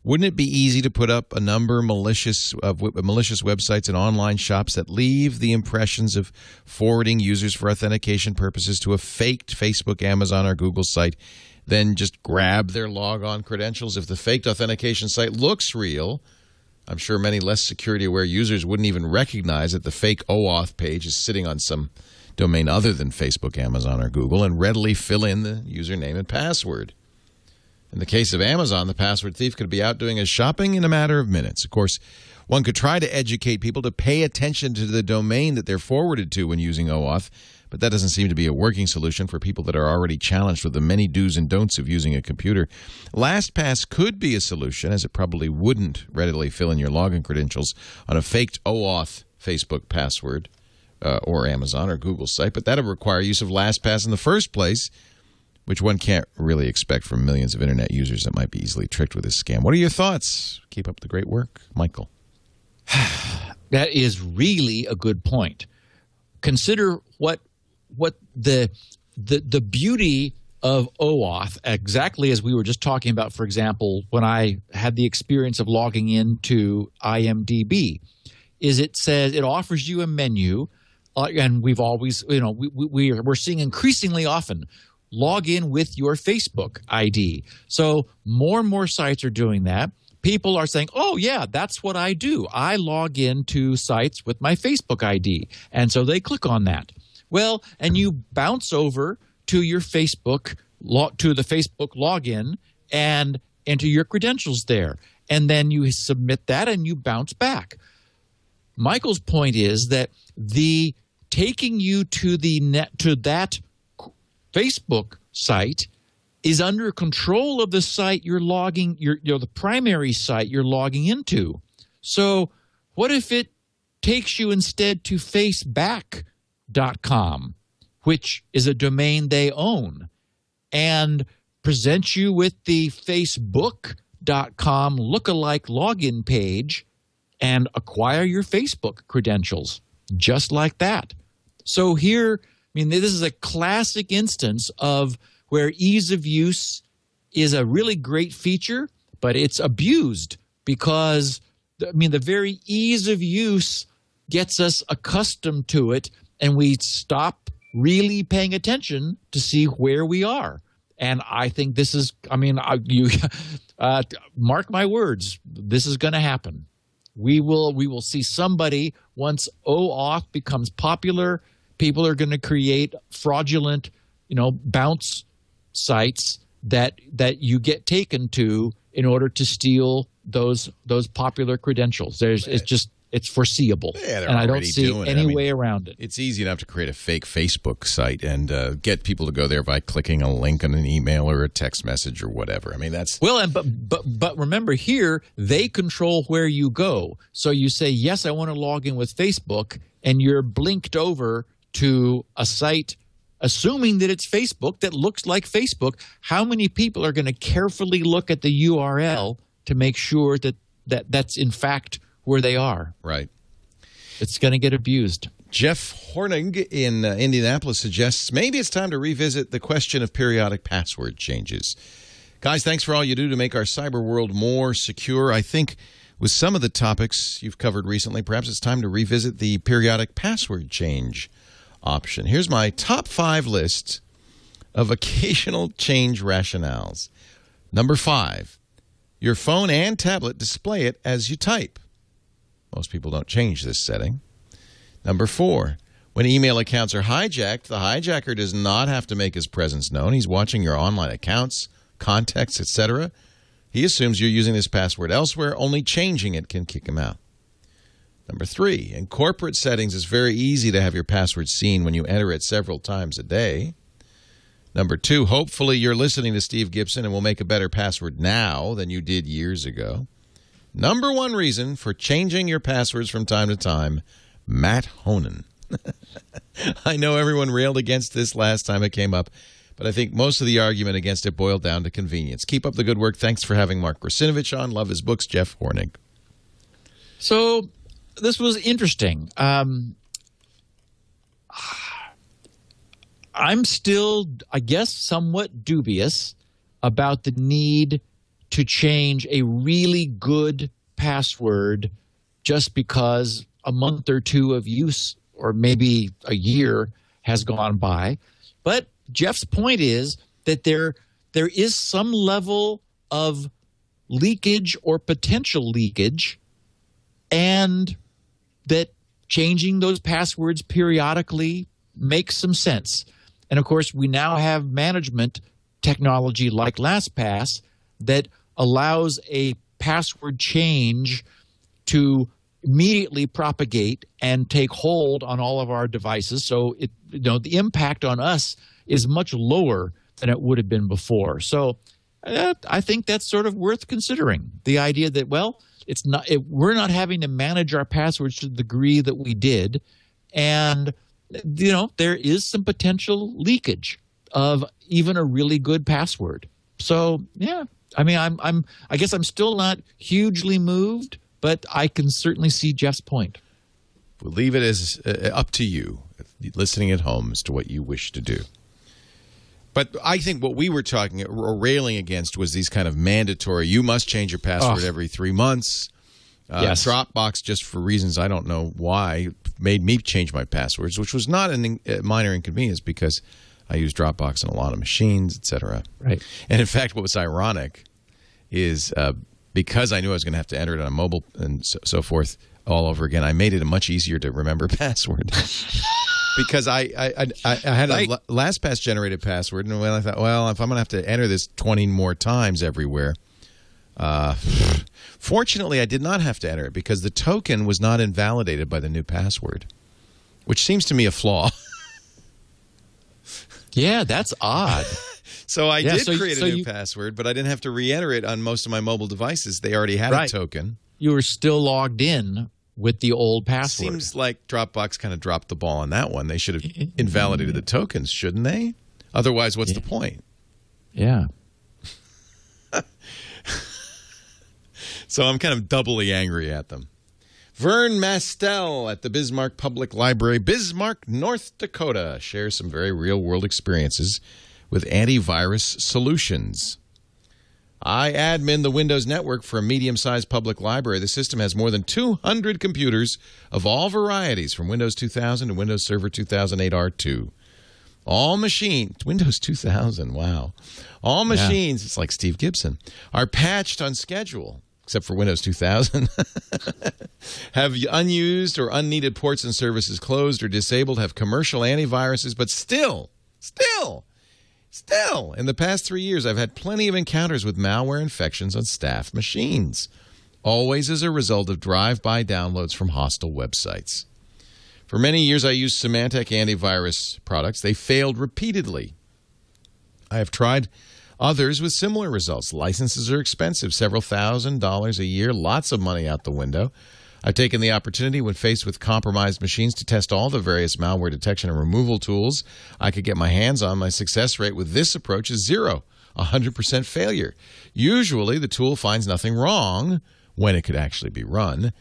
Wouldn't it be easy to put up a number of malicious websites and online shops that leave the impressions of forwarding users for authentication purposes to a faked Facebook, Amazon, or Google site, then just grab their logon credentials? If the faked authentication site looks real, I'm sure many less security-aware users wouldn't even recognize that the fake OAuth page is sitting on some domain other than Facebook, Amazon, or Google and readily fill in the username and password. In the case of Amazon, the password thief could be out doing his shopping in a matter of minutes. Of course, one could try to educate people to pay attention to the domain that they're forwarded to when using OAuth, but that doesn't seem to be a working solution for people that are already challenged with the many do's and don'ts of using a computer. LastPass could be a solution, as it probably wouldn't readily fill in your login credentials on a faked OAuth Facebook password or Amazon or Google site, but that would require use of LastPass in the first place, which one can't really expect from millions of Internet users that might be easily tricked with this scam. What are your thoughts? Keep up the great work, Michael. That is really a good point. Consider what the beauty of OAuth, exactly as we were just talking about, for example, when I had the experience of logging into IMDb, is it says it offers you a menu, and we've always, we're seeing increasingly often, log in with your Facebook ID. So more and more sites are doing that. People are saying, oh, yeah, that's what I do. I log into sites with my Facebook ID. And so they click on that. Well, and you bounce over to your Facebook, to the Facebook login and enter your credentials there. And then you submit that and you bounce back. Michael's point is that the taking you to that Facebook site is under control of the site you're logging, the primary site you're logging into. So what if it takes you instead to faceback.com, which is a domain they own, and presents you with the facebook.com lookalike login page and acquire your Facebook credentials just like that? So here, this is a classic instance of where ease of use is a really great feature, but it's abused because, the very ease of use gets us accustomed to it, and we stop really paying attention to see where we are. And I think this is, mark my words, this is going to happen. We will see somebody, once OAuth becomes popular, people are going to create fraudulent, bounce sites that you get taken to in order to steal those popular credentials. It's foreseeable, and I don't see any way around it. It's easy enough to create a fake Facebook site and get people to go there by clicking a link on an email or a text message or whatever. That's but remember, here they control where you go. So you say, yes, I want to log in with Facebook, and you're blinked over to a site, assuming that it's Facebook, that looks like Facebook. How many people are going to carefully look at the URL to make sure that's in fact where they are? Right. It's going to get abused. Jeff Hornig in Indianapolis suggests maybe it's time to revisit the question of periodic password changes. Guys, thanks for all you do to make our cyber world more secure. I think with some of the topics you've covered recently, perhaps it's time to revisit the periodic password change option. Here's my top 5 list of occasional change rationales. Number 5, your phone and tablet display it as you type. Most people don't change this setting. Number 4, when email accounts are hijacked, the hijacker does not have to make his presence known. He's watching your online accounts, contacts, etc. He assumes you're using this password elsewhere. Only changing it can kick him out. Number 3, in corporate settings, it's very easy to have your password seen when you enter it several times a day. Number 2, hopefully you're listening to Steve Gibson and will make a better password now than you did years ago. Number 1 reason for changing your passwords from time to time, Matt Honan. I know everyone railed against this last time it came up, but I think most of the argument against it boiled down to convenience. Keep up the good work. Thanks for having Mark Grasinovich on. Love his books, Jeff Hornig. So this was interesting. I'm still, I guess, somewhat dubious about the need to change a really good password just because a month or two of use or maybe a year has gone by. But Jeff's point is that there is some level of leakage or potential leakage, and that changing those passwords periodically makes some sense. And of course, we now have management technology like LastPass that allows a password change to immediately propagate and take hold on all of our devices. So the impact on us is much lower than it would have been before. So I think that's sort of worth considering. The idea that, we're not having to manage our passwords to the degree that we did, and there is some potential leakage of even a really good password. So I guess I'm still not hugely moved, but I can certainly see Jeff's point. We'll leave it as up to you, listening at home, as to what you wish to do. But I think what we were talking or railing against was these kind of mandatory, you must change your password every 3 months. Yes. Dropbox, just for reasons I don't know why, made me change my passwords, which was not a minor inconvenience because I use Dropbox on a lot of machines, etc. Right. And in fact, what was ironic is because I knew I was going to have to enter it on a mobile and so forth all over again, I made it a much easier to remember password. Because I had a LastPass generated password, and I thought, well, if I'm going to have to enter this 20 more times everywhere, fortunately, I did not have to enter it because the token was not invalidated by the new password, which seems to me a flaw. Yeah, that's odd. So I did create a new password, but I didn't have to re-enter it on most of my mobile devices. They already had a token. You were still logged in with the old password. Seems like Dropbox kind of dropped the ball on that one. They should have invalidated the tokens, shouldn't they? Otherwise, what's the point? Yeah. So I'm kind of doubly angry at them. Vern Mastel at the Bismarck Public Library, Bismarck, North Dakota, shares some very real-world experiences with antivirus solutions. I admin the Windows network for a medium-sized public library. The system has more than 200 computers of all varieties, from Windows 2000 to Windows Server 2008 R2. All machines, Windows 2000, wow. All machines, it's like Steve Gibson, are patched on schedule, except for Windows 2000. Have unused or unneeded ports and services closed or disabled, have commercial antiviruses, but still, in the past 3 years, I've had plenty of encounters with malware infections on staff machines, always as a result of drive-by downloads from hostile websites. For many years, I used Symantec antivirus products. They failed repeatedly. I have tried others with similar results. Licenses are expensive, several $1,000s a year, lots of money out the window. I've taken the opportunity when faced with compromised machines to test all the various malware detection and removal tools I could get my hands on. My success rate with this approach is 0, 100% failure. Usually, the tool finds nothing wrong when it could actually be run.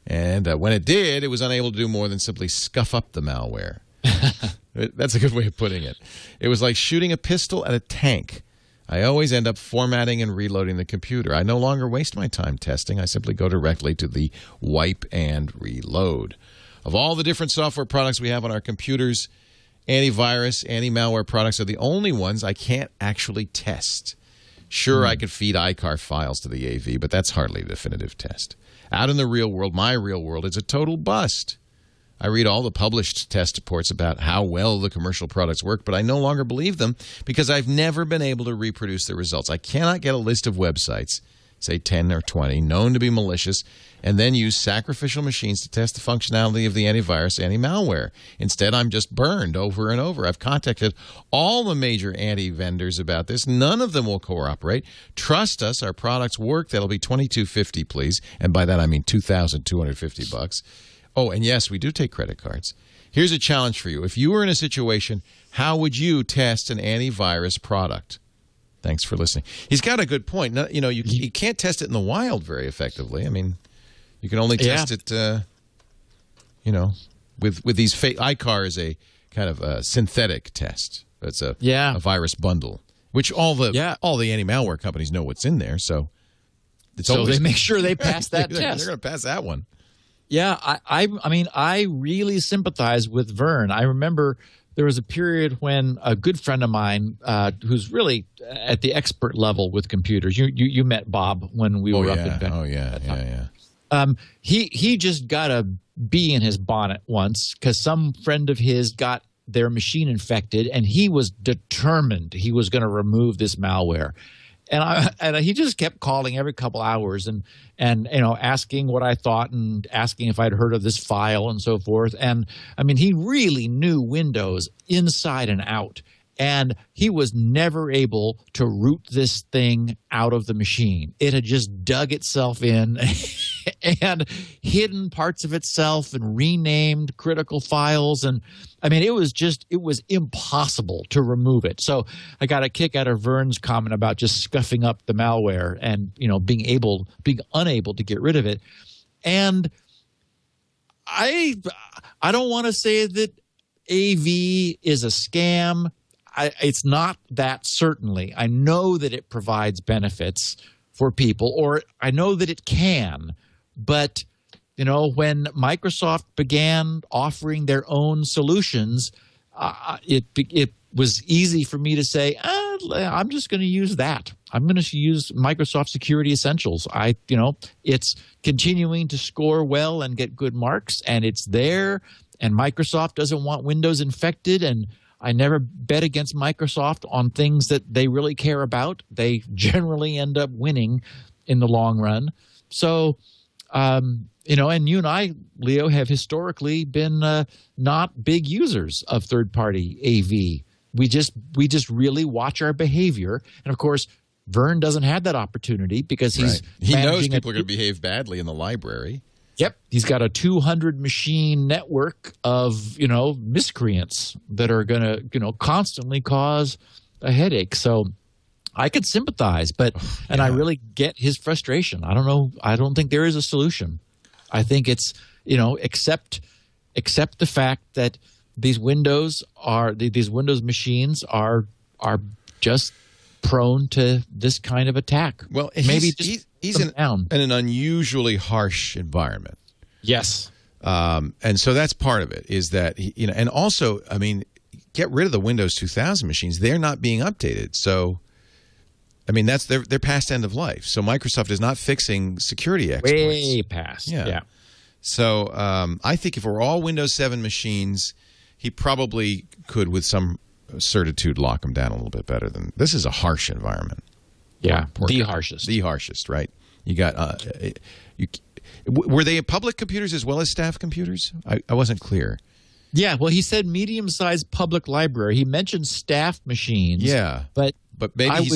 And when it did, it was unable to do more than simply scuff up the malware. That's a good way of putting it. It was like shooting a pistol at a tank. I always end up formatting and reloading the computer. I no longer waste my time testing. I simply go directly to the wipe and reload. Of all the different software products we have on our computers, antivirus, anti-malware products are the only ones I can't actually test. Sure, I could feed iCar files to the AV, but that's hardly a definitive test. Out in the real world, my real world, it's a total bust. I read all the published test reports about how well the commercial products work, but I no longer believe them because I've never been able to reproduce the results. I cannot get a list of websites, say 10 or 20, known to be malicious, and then use sacrificial machines to test the functionality of the antivirus, anti-malware. Instead, I'm just burned over and over. I've contacted all the major anti-vendors about this. None of them will cooperate. Trust us, our products work. That'll be $2,250, please. And by that, I mean $2,250. Oh, and yes, we do take credit cards. Here's a challenge for you. If you were in a situation, how would you test an antivirus product? Thanks for listening. He's got a good point. No, you can't test it in the wild very effectively. I mean, you can only test it, with these fake. iCar is a kind of a synthetic test. It's a virus bundle, which all the anti-malware companies know what's in there. So they make sure they pass that test. They're going to pass that one. Yeah, I mean, I really sympathize with Vern. I remember there was a period when a good friend of mine, who's really at the expert level with computers. You met Bob when we were up in Vancouver. Oh yeah. He just got a bee in his bonnet once because some friend of his got their machine infected, and he was determined he was going to remove this malware. And he just kept calling every couple hours and asking what I thought and asking if I'd heard of this file and so forth. And I mean, he really knew Windows inside and out. And he was never able to root this thing out of the machine. It had just dug itself in and hidden parts of itself and renamed critical files. And I mean, it was impossible to remove it. So I got a kick out of Vern's comment about just scuffing up the malware and, being unable to get rid of it. And I don't want to say that AV is a scam. It's not that, certainly. I know that it provides benefits for people, or I know that it can. But, when Microsoft began offering their own solutions, it was easy for me to say, I'm just going to use that. I'm going to use Microsoft Security Essentials. It's continuing to score well and get good marks, and it's there, and Microsoft doesn't want Windows infected, and I never bet against Microsoft on things that they really care about. They generally end up winning in the long run. So, and you and I, Leo, have historically been not big users of third-party AV. We just really watch our behavior. And, of course, Vern doesn't have that opportunity because he knows people are going to behave badly in the library. Yep. He's got a 200-machine network of, miscreants that are going to, constantly cause a headache. So I could sympathize, and I really get his frustration. I don't know. I don't think there is a solution. I think it's, accept the fact that these Windows machines are just prone to this kind of attack. Well, maybe he's in an unusually harsh environment. Yes. And so that's part of it, is that, and also, I mean, get rid of the Windows 2000 machines. They're not being updated. So, I mean, that's their past end of life. So Microsoft is not fixing security exploits. Way past. Yeah. So I think if we're all Windows 7 machines, he probably could, with some certitude, lock them down a little bit better than this. Is a harsh environment. Yeah, the harshest, right? You got were they public computers as well as staff computers? I wasn't clear. Yeah, well, he said medium-sized public library. He mentioned staff machines. Yeah, but maybe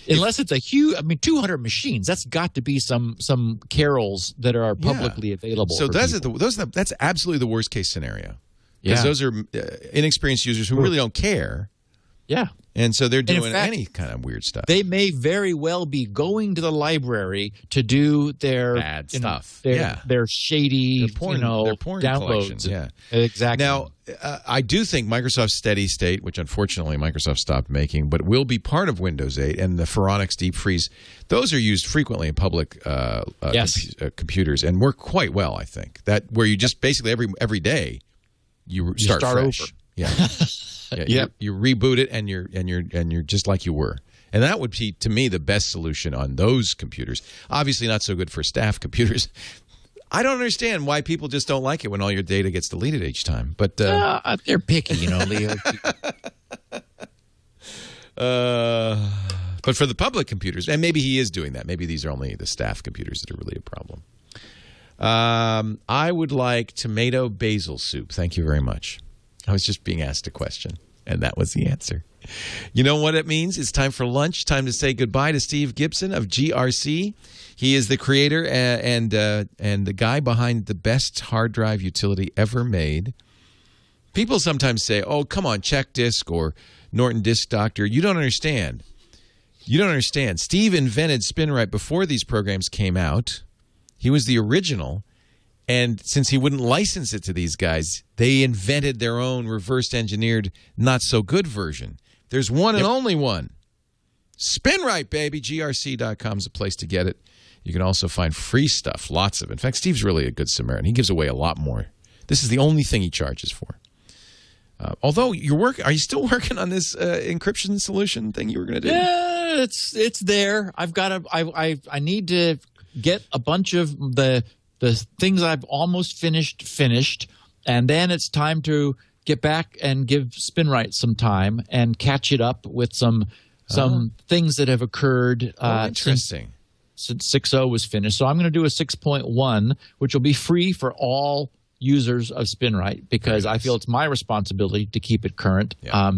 unless it's a huge, 200 machines. That's got to be some carols that are publicly available. So that's absolutely the worst case scenario. Because those are inexperienced users who really don't care. Yeah. And so they're doing any kind of weird stuff. They may very well be going to the library to do their bad stuff. Their shady, their porn downloads. Yeah, exactly. Now, I do think Microsoft's Steady State, which unfortunately Microsoft stopped making, but will be part of Windows 8, and the Phoronix Deep Freeze, those are used frequently in public computers and work quite well, I think. That where you just basically every day you start fresh. Over. Yeah. You reboot it and you're just like you were. And that would be, to me, the best solution on those computers. Obviously not so good for staff computers. I don't understand why people just don't like it when all your data gets deleted each time. But they're picky, Leo. But for the public computers, and maybe he is doing that. Maybe these are only the staff computers that are really a problem. I would like tomato basil soup. Thank you very much. I was just being asked a question, and that was the answer. You know what it means? It's time for lunch. Time to say goodbye to Steve Gibson of GRC. He is the creator and the guy behind the best hard drive utility ever made. People sometimes say, "Oh, come on, Check Disk or Norton Disk Doctor." You don't understand. You don't understand. Steve invented Spinrite before these programs came out. He was the original. And since he wouldn't license it to these guys, they invented their own reverse engineered, not so good version. There's one and only one. Spinrite, baby. GRC.com is a place to get it. You can also find free stuff, lots of it. In fact, Steve's really a good Samaritan. He gives away a lot more. This is the only thing he charges for. Although are you still working on this encryption solution thing you were going to do? Yeah, it's there. I need to get a bunch of the things I've almost finished, and then it's time to get back and give Spinrite some time and catch it up with some things that have occurred interesting. Since 6.0 was finished. So I'm going to do a 6.1, which will be free for all users of Spinrite because I feel it's my responsibility to keep it current. Yeah.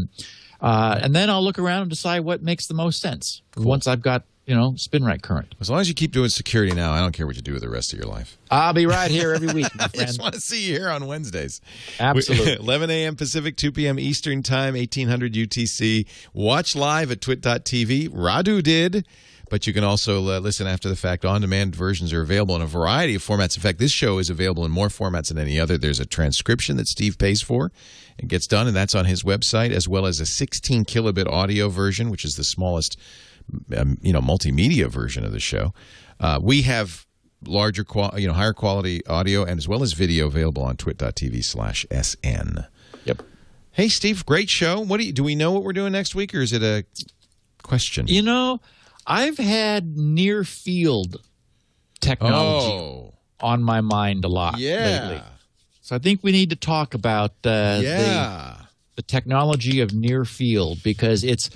And then I'll look around and decide what makes the most sense once I've got Spinrite current. As long as you keep doing security now, I don't care what you do with the rest of your life. I'll be right here every week, my friend. I just want to see you here on Wednesdays. Absolutely. 11 a.m. Pacific, 2 p.m. Eastern Time, 1800 UTC. Watch live at twit.tv. Radu did. But you can also listen after the fact. On-demand versions are available in a variety of formats. In fact, this show is available in more formats than any other. There's a transcription that Steve pays for and gets done, and that's on his website, as well as a 16 kilobit audio version, which is the smallest multimedia version of the show. We have larger, higher quality audio and as well as video available on twit.tv/SN. Yep. Hey, Steve, great show. Do we know what we're doing next week, or is it a question? I've had near field technology on my mind a lot lately. So I think we need to talk about the technology of near field because it's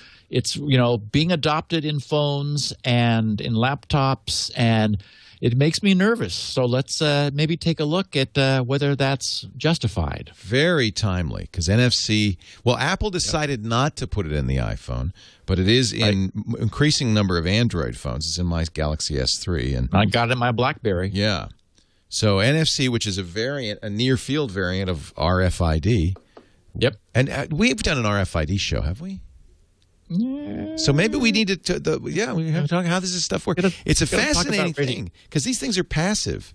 being adopted in phones and in laptops, and it makes me nervous. So let's maybe take a look at whether that's justified. Very timely, because NFC – well, Apple decided not to put it in the iPhone, but it is in increasing number of Android phones. It's in my Galaxy S3. And I got it in my BlackBerry. Yeah. So NFC, which is a near-field variant of RFID. Yep. And we've done an RFID show, have we? Yeah. So maybe we need to we have to talk how does this stuff work. It's a fascinating thing because these things are passive,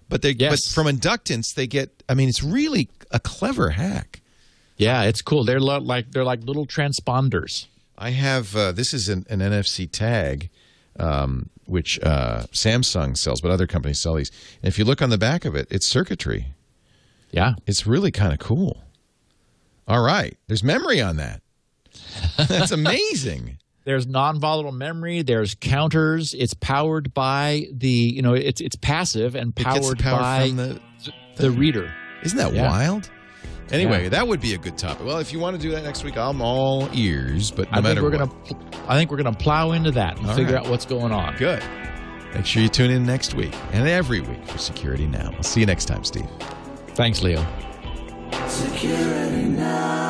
but but from inductance they get. I mean, it's really a clever hack. Yeah, it's cool. They're like little transponders. I have this is an NFC tag, which Samsung sells, but other companies sell these. And if you look on the back of it, it's circuitry. Yeah. It's really kind of cool. All right. There's memory on that. That's amazing. There's non-volatile memory. There's counters. It's powered by it's passive and powered by from the reader. Isn't that wild? Anyway, that would be a good topic. Well, if you want to do that next week, I'm all ears. But I think we're gonna plow into that and figure out what's going on. Good. Make sure you tune in next week and every week for Security Now. I'll see you next time, Steve. Thanks, Leo. Security Now.